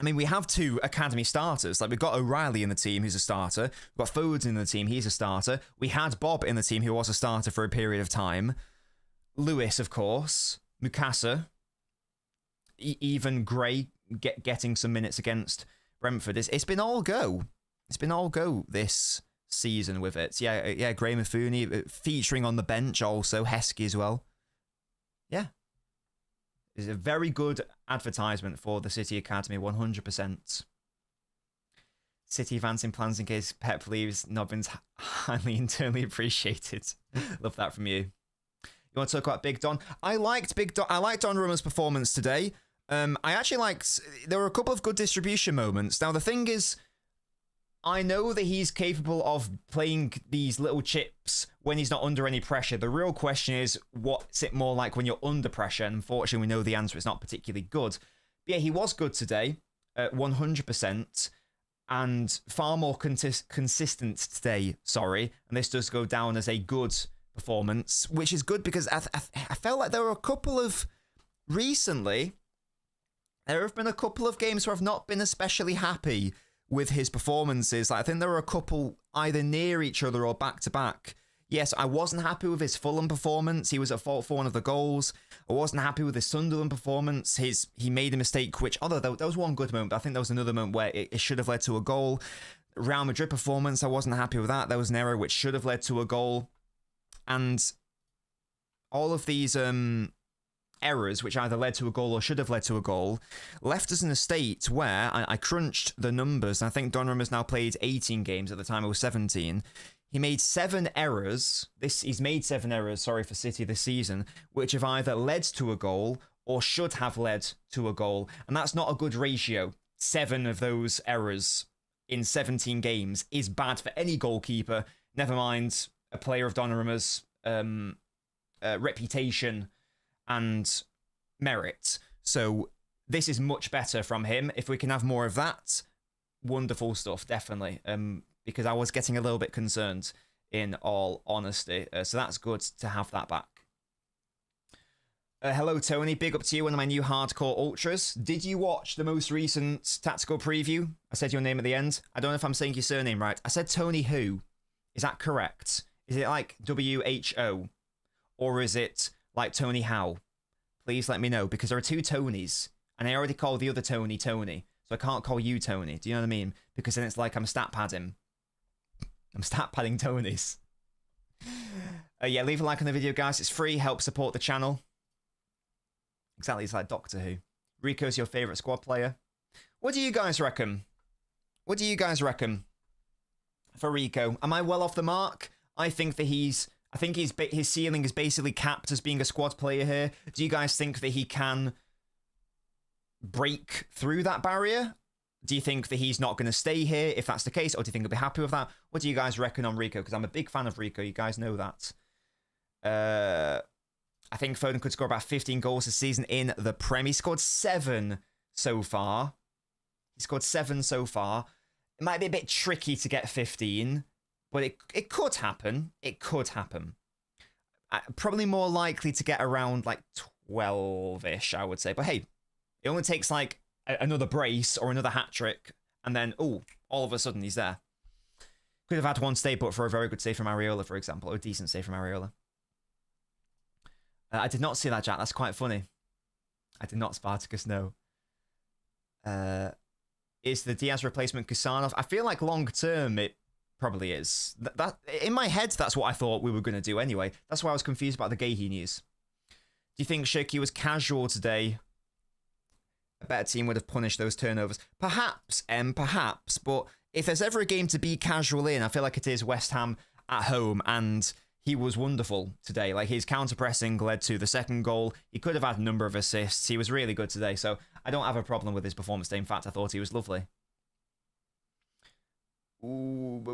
B: I mean, we have 2 academy starters. Like, we've got O'Reilly in the team, who's a starter. We've got Foden in the team, he's a starter. We had Bob in the team, who was a starter for a period of time. Lewis, of course. Mukasa. Even Gray getting some minutes against Brentford. It's been all go. It's been all go this season with it. Yeah, Gray Mafuni featuring on the bench also. Heskey as well. Yeah. It's a very good advertisement for the City Academy, 100%. City advancing plans in case Pep leaves. Nobbins highly internally appreciated. Love that from you. You want to talk about Big Don? I liked Donnarumma's performance today. I actually liked... There were a couple of good distribution moments. Now, the thing is, I know that he's capable of playing these little chips when he's not under any pressure. The real question is, what's it more like when you're under pressure? And unfortunately, we know the answer is not particularly good. But yeah, he was good today, 100%, and far more consistent today, sorry. And this does go down as a good performance, which is good because I felt like there were a couple of... Recently, there have been a couple of games where I've not been especially happy with his performances. Like, I think there were a couple either near each other or back to back. Yes, I wasn't happy with his Fulham performance. He was at fault for one of the goals. I wasn't happy with his Sunderland performance. He made a mistake, which, although there was one good moment, but I think there was another moment where it should have led to a goal. Real Madrid performance, I wasn't happy with that. There was an error which should have led to a goal. And all of these errors, which either led to a goal or should have led to a goal, left us in a state where I crunched the numbers, and I think Donnarumma's now played 18 games. At the time it was 17. He made 7 errors. He's made 7 errors, for City this season, which have either led to a goal or should have led to a goal. And that's not a good ratio. 7 of those errors in 17 games is bad for any goalkeeper, never mind a player of Donnarumma's reputation and merit. So this is much better from him. If we can have more of that, wonderful stuff, definitely. Because I was getting a little bit concerned, in all honesty. So that's good to have that back. Hello, Tony. Big up to you, one of my new hardcore ultras. Did you watch the most recent tactical preview? I said your name at the end. I don't know if I'm saying your surname right. I said Tony who? Is that correct? Is it like WHO? Or is it like Tony How? Please let me know, because there are 2 Tonys, and I already called the other Tony, so I can't call you Tony. Do you know what I mean? Because then it's like I'm stat padding. I'm stat padding Tony's. Yeah, leave a like on the video, guys. It's free. Help support the channel. Exactly, it's like Doctor Who. Rico's your favourite squad player. What do you guys reckon? What do you guys reckon for Rico? Am I well off the mark? I think his ceiling is basically capped as being a squad player here. Do you guys think that he can break through that barrier? Do you think that he's not going to stay here if that's the case? Or do you think he'll be happy with that? What do you guys reckon on Rico? Because I'm a big fan of Rico. You guys know that. I think Foden could score about 15 goals this season in the Prem. He scored 7 so far. He scored 7 so far. It might be a bit tricky to get 15, but it could happen. It could happen. Probably more likely to get around like 12-ish, I would say. But hey, it only takes like another brace or another hat-trick, and then, oh, all of a sudden he's there. Could have had one stay, but for a very good save from Areola, for example, or a decent save from Areola. I did not see that, Jack. That's quite funny. I did not, Spartacus, no. Is the Diaz replacement Kusanov? I feel like long-term it probably is. That in my head, that's what I thought we were going to do anyway. That's why I was confused about the Gahey news. Do you think Shirky was casual today? A better team would have punished those turnovers. Perhaps, perhaps. But if there's ever a game to be casual in, I feel like it is West Ham at home. And he was wonderful today. Like, his counter-pressing led to the second goal. He could have had a number of assists. He was really good today. So I don't have a problem with his performance today. In fact, I thought he was lovely. Ooh, we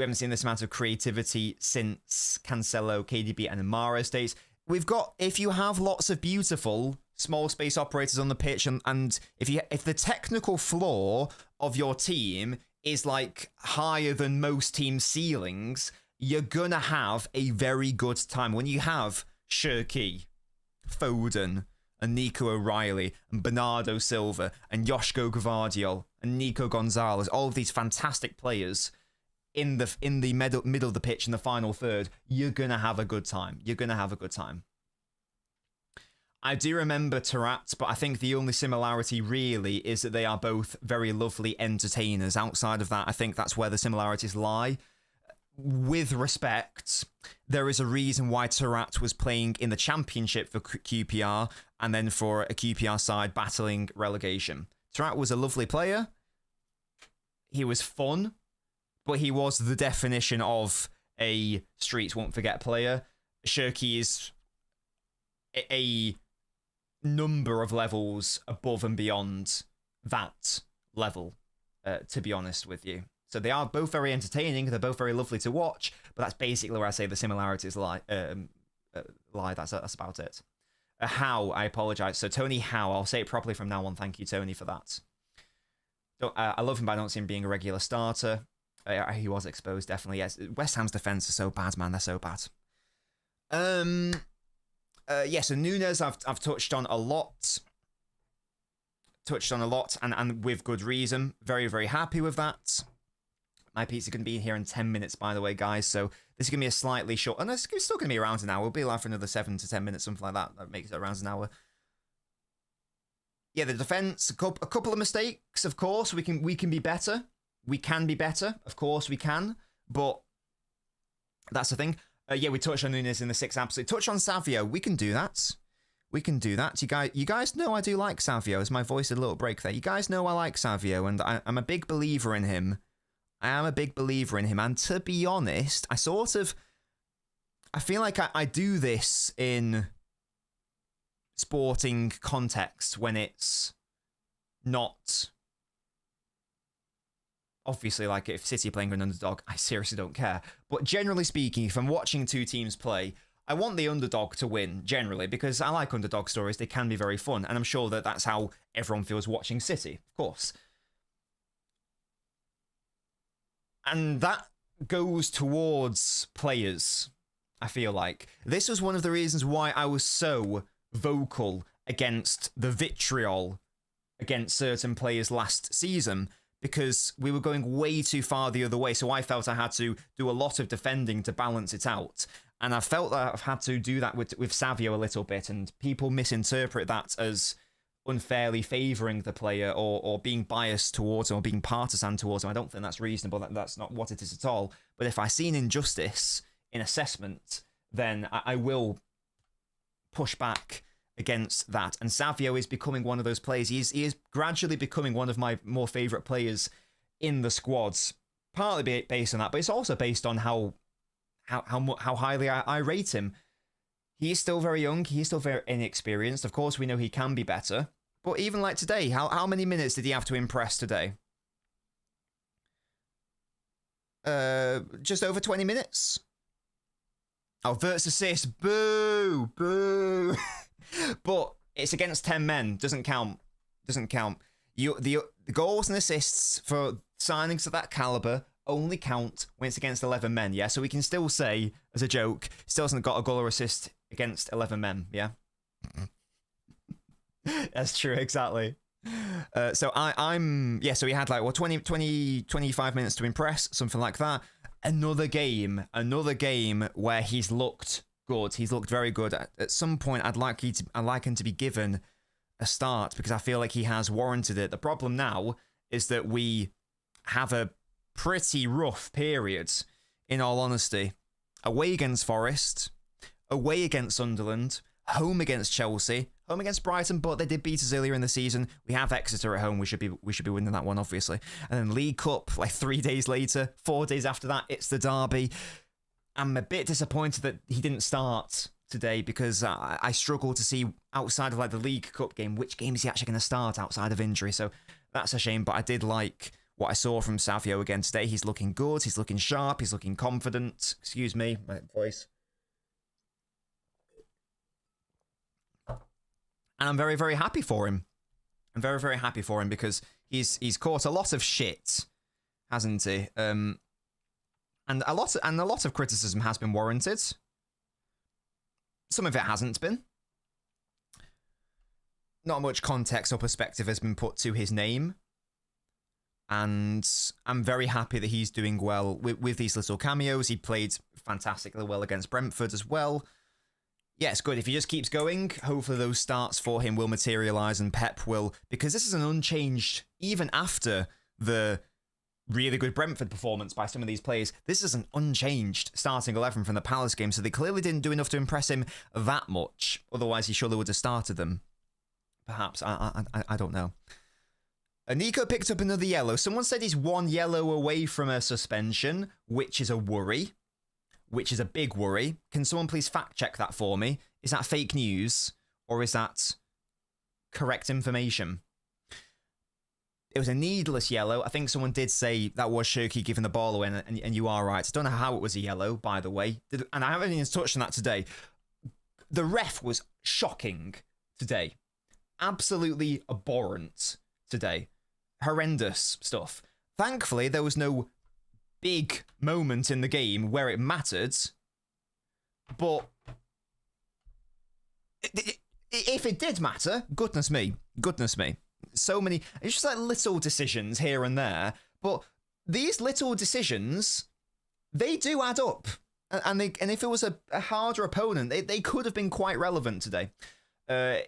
B: haven't seen this amount of creativity since Cancelo, KDB, and Amara states. We've got, if you have lots of beautiful small space operators on the pitch, and if the technical floor of your team is like higher than most team ceilings, you're gonna have a very good time. When you have Shirky, Foden, and Nico O'Reilly, and Bernardo Silva, and Joshko Gvardiol, and Nico Gonzalez, all of these fantastic players in the middle of the pitch in the final third, you're gonna have a good time. You're gonna have a good time. I do remember Tarat, but I think the only similarity really is that they are both very lovely entertainers. Outside of that, I think that's where the similarities lie. With respect, there is a reason why Tarat was playing in the Championship for QPR and then for a QPR side battling relegation. Tarat was a lovely player. He was fun, but he was the definition of a streets won't forget player. Shirky is a number of levels above and beyond that level, to be honest with you. So they are both very entertaining. They're both very lovely to watch, but that's basically where I say the similarities lie. That's about it. Howe, I apologize. So Tony Howe, I'll say it properly from now on. Thank you, Tony, for that. I love him, but I don't see him being a regular starter. He was exposed, definitely. Yes, West Ham's defense is so bad, man. They're so bad. So Nunes, I've touched on a lot. And with good reason. Very, very happy with that. My pizza going to be here in 10 minutes, by the way, guys. So this is going to be a slightly short... And it's still going to be around an hour. We'll be live for another 7 to 10 minutes, something like that. That makes it around an hour. Yeah, the defense, a couple of mistakes, of course. We can be better. We can be better. Of course we can. But that's the thing. Yeah, we touched on Nunes in the 6 absolutely. Touch on Savio. We can do that. We can do that. You guys know I do like Savio. Is my voice a little break there? You guys know I like Savio, and I'm a big believer in him. I am a big believer in him. And to be honest, I feel like I do this in sporting context when it's not... Obviously, like, if City are playing an underdog, I seriously don't care. But generally speaking, if I'm watching two teams play, I want the underdog to win, generally, because I like underdog stories. They can be very fun. And I'm sure that that's how everyone feels watching City, of course. And that goes towards players, I feel like. This was one of the reasons why I was so vocal against the vitriol against certain players last season, because we were going way too far the other way. So I felt I had to do a lot of defending to balance it out. And I felt that I've had to do that with Savio a little bit. And people misinterpret that as unfairly favouring the player or being biased towards him or being partisan towards him. I don't think that's reasonable. That's not what it is at all. But if I see an injustice in assessment, then I will push back against that. And Savio is becoming one of those players. He is gradually becoming one of my more favourite players in the squads. Partly based on that, but it's also based on how highly I rate him. He is still very young. He is still very inexperienced. Of course, we know he can be better. But even like today, how many minutes did he have to impress today? Just over 20 minutes. Oh, Vert's assist. Boo! Boo! But it's against 10 men. Doesn't count. Doesn't count. The goals and assists for signings of that caliber only count when it's against 11 men, yeah? So we can still say, as a joke, still hasn't got a goal or assist against 11 men, yeah? That's true, exactly. So so he had like, 25 minutes to impress, something like that. Another game where he's looked good. He's looked very good. At some point, I'd like him to be given a start because I feel like he has warranted it. The problem now is that we have a pretty rough period, in all honesty. Away against Forest, away against Sunderland, home against Chelsea, home against Brighton, but they did beat us earlier in the season. We have Exeter at home. We should be winning that one, obviously. And then League Cup, like 3 days later, 4 days after that, it's the derby. I'm a bit disappointed that he didn't start today because I struggle to see outside of like the League Cup game, which game is he actually going to start outside of injury. So that's a shame, but I did like what I saw from Savio again today. He's looking good. He's looking sharp. He's looking confident. Excuse me, my voice. And I'm very, very happy for him. I'm very, very happy for him because he's caught a lot of shit, hasn't he? And a lot of criticism has been warranted. Some of it hasn't been. Not much context or perspective has been put to his name. And I'm very happy that he's doing well with these little cameos. He played fantastically well against Brentford as well. Yeah, it's good. If he just keeps going, hopefully those starts for him will materialise and Pep will... Because this is an unchanged... Even after the really good Brentford performance by some of these players, this is an unchanged starting 11 from the Palace game, so they clearly didn't do enough to impress him that much. Otherwise, he surely would have started them. Perhaps. I don't know. Nico picked up another yellow. Someone said he's 1 yellow away from a suspension, which is a worry. Which is a big worry. Can someone please fact check that for me? Is that fake news? Or is that correct information? It was a needless yellow. I think someone did say that was Shirky giving the ball away, and you are right. I don't know how it was a yellow, by the way. And I haven't even touched on that today. The ref was shocking today. Absolutely abhorrent today. Horrendous stuff. Thankfully, there was no big moment in the game where it mattered. But if it did matter, goodness me. So many, it's just like little decisions here and there. But these little decisions, they do add up. And if it was a harder opponent, they could have been quite relevant today.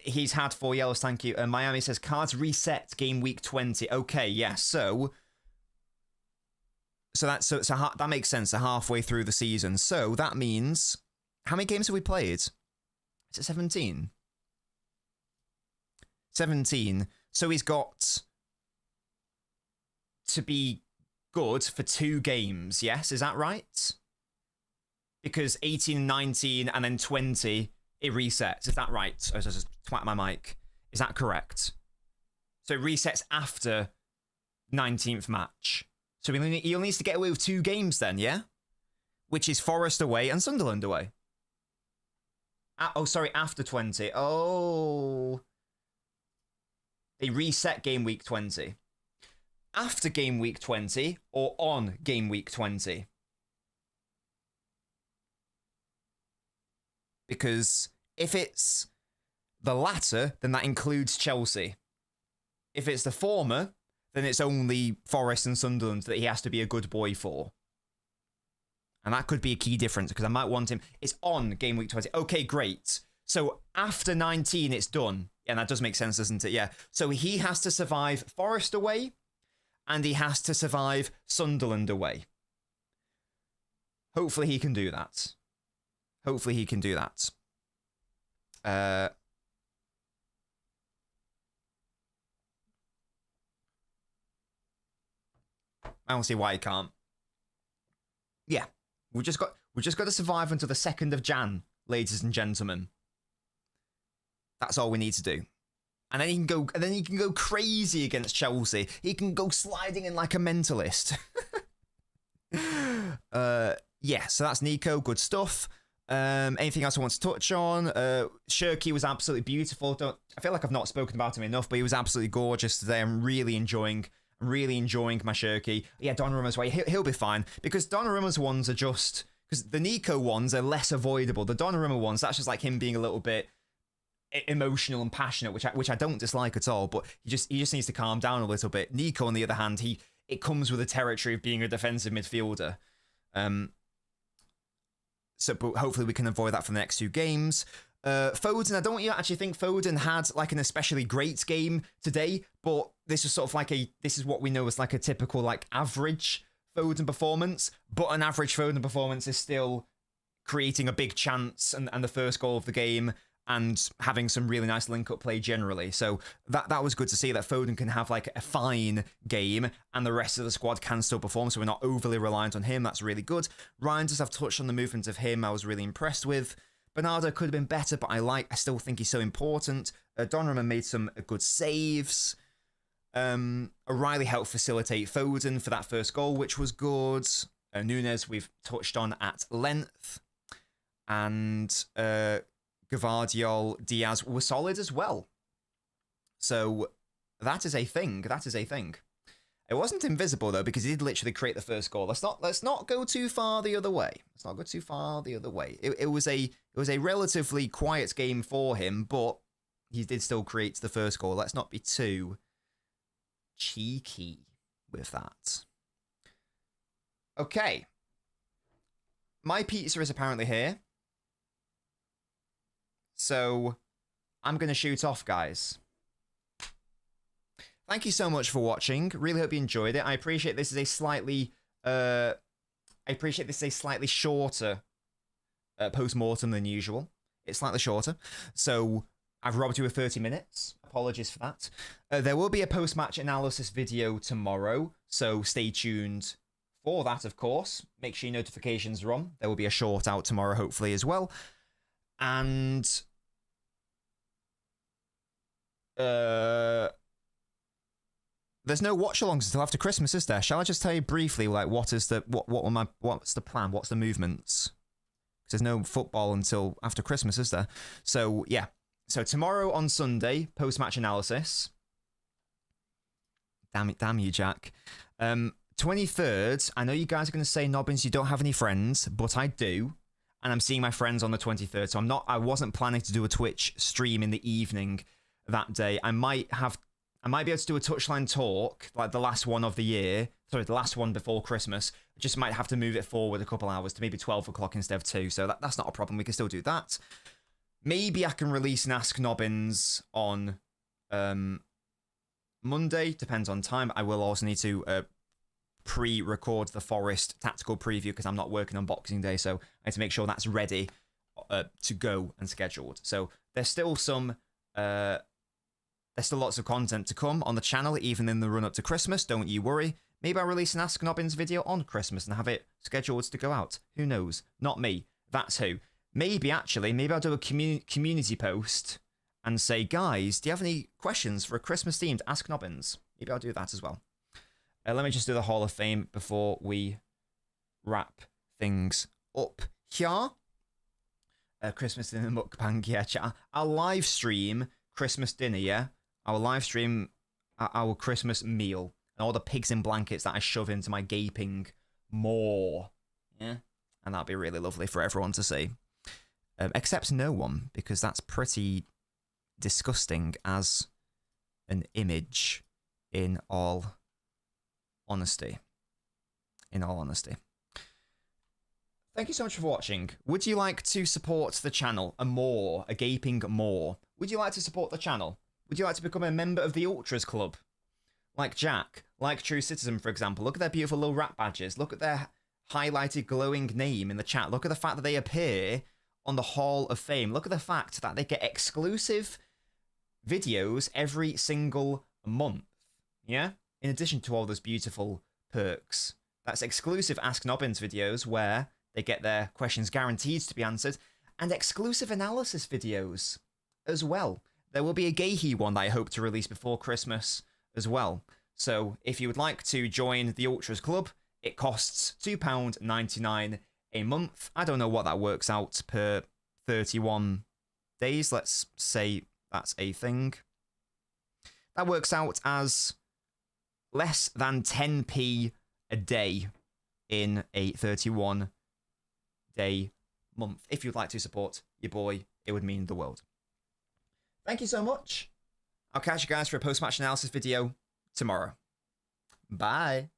B: He's had 4 yellows, thank you. Miami says, cards reset game week 20. Okay, yes, so that makes sense. So halfway through the season. So that means, how many games have we played? Is it 17? 17. So he's got to be good for 2 games, yes? Is that right? Because 18, 19, and then 20, it resets. Is that right? I just twat my mic. Is that correct? So it resets after 19th match. So he only needs to get away with 2 games then, yeah? Which is Forest away and Sunderland away. After 20. Oh. They reset game week 20. After game week 20 or on game week 20? Because if it's the latter, then that includes Chelsea. If it's the former, then it's only Forest and Sunderland that he has to be a good boy for. And that could be a key difference, because I might want him... It's on game week 20. Okay, great. So after 19, it's done. And that does make sense, doesn't it? Yeah. So he has to survive Forest away, and he has to survive Sunderland away. Hopefully he can do that. Hopefully he can do that. I don't see why he can't. Yeah. We just got to survive until the 2nd of Jan, ladies and gentlemen. That's all we need to do. And then he can go crazy against Chelsea. He can go sliding in like a mentalist. Yeah, so that's Nico. Good stuff. Anything else I want to touch on? Shirky was absolutely beautiful. I feel like I've not spoken about him enough, but he was absolutely gorgeous today. I'm really enjoying my Shirky. Yeah, Donnarumma's way. He'll be fine, because Donnarumma's ones are just, because the Nico ones are less avoidable. The Donnarumma ones, that's just like him being a little bit emotional and passionate, which I don't dislike at all. But he just needs to calm down a little bit. Nico, on the other hand, it comes with the territory of being a defensive midfielder. But hopefully we can avoid that for the next 2 games. Foden, I don't actually think Foden had like an especially great game today, but this is sort of like this is what we know as like a typical like average Foden performance, but an average Foden performance is still creating a big chance and the first goal of the game, and having some really nice link-up play generally. So that was good to see, that Foden can have like a fine game and the rest of the squad can still perform, so we're not overly reliant on him. That's really good. Ryan, just have touched on the movement of him. I was really impressed with. Bernardo could have been better, but I still think he's so important. Donnarumma made some good saves. O'Reilly helped facilitate Foden for that first goal, which was good. Nunes we've touched on at length. And Gvardiol, Diaz were solid as well. So that is a thing. It wasn't invisible though, because he did literally create the first goal. Let's not go too far the other way. It was a relatively quiet game for him, but he did still create the first goal. Let's not be too cheeky with that. Okay. My pizza is apparently here. So I'm going to shoot off, guys. Thank you so much for watching. Really hope you enjoyed it. I appreciate this is a slightly shorter post-mortem than usual. It's slightly shorter. So I've robbed you of 30 minutes. Apologies for that. There will be a post-match analysis video tomorrow, so stay tuned for that, of course. Make sure your notifications are on. There will be a short out tomorrow, hopefully, as well. And there's no watchalongs until after Christmas, is there? Shall I just tell you briefly, like, what's the plan? What's the movements? Because there's no football until after Christmas, is there? So yeah. So tomorrow on Sunday, post-match analysis. Damn you, Jack. 23rd. I know you guys are going to say, Nobbins, you don't have any friends, but I do. And I'm seeing my friends on the 23rd, so I wasn't planning to do a Twitch stream in the evening that day. I might be able to do a touchline talk, like the last one of the year. Sorry, the last one before Christmas. Just might have to move it forward a couple hours to maybe 12 o'clock instead of 2. So that's not a problem. We can still do that. Maybe I can release an Ask Nobbins on Monday. Depends on time. I will also need to pre-record the Forest tactical preview because I'm not working on Boxing Day, so I need to make sure that's ready to go and scheduled. So there's still there's still lots of content to come on the channel, even in the run-up to Christmas. Don't you worry. Maybe I'll release an Ask Nobbins video on Christmas and have it scheduled to go out. Who knows? Not me. That's who. Maybe I'll do a community post and say, guys, do you have any questions for a Christmas-themed Ask Nobbins? Maybe I'll do that as well. Let me just do the Hall of Fame before we wrap things up here. Christmas dinner mukbang, yeah. Chat. I'll live stream Christmas dinner, yeah? I'll live stream our Christmas meal and all the pigs in blankets that I shove into my gaping maw. Yeah? And that'd be really lovely for everyone to see. Except no one, because that's pretty disgusting as an image in all honesty. Thank you so much for watching. Would you like to support the channel a gaping more? Would you like to support the channel? Would you like to become a member of the Ultras Club? Like Jack, like True Citizen, for example. Look at their beautiful little rat badges. Look at their highlighted glowing name in the chat. Look at the fact that they appear on the Hall of Fame. Look at the fact that they get exclusive videos every single month. Yeah? In addition to all those beautiful perks. That's exclusive Ask Nobbins videos where they get their questions guaranteed to be answered, and exclusive analysis videos as well. There will be a Gahey one that I hope to release before Christmas as well. So if you would like to join the Ultras Club, it costs £2.99 a month. I don't know what that works out per 31 days. Let's say that's a thing. That works out as less than 10p a day in a 31-day month. If you'd like to support your boy, it would mean the world. Thank you so much. I'll catch you guys for a post-match analysis video tomorrow. Bye.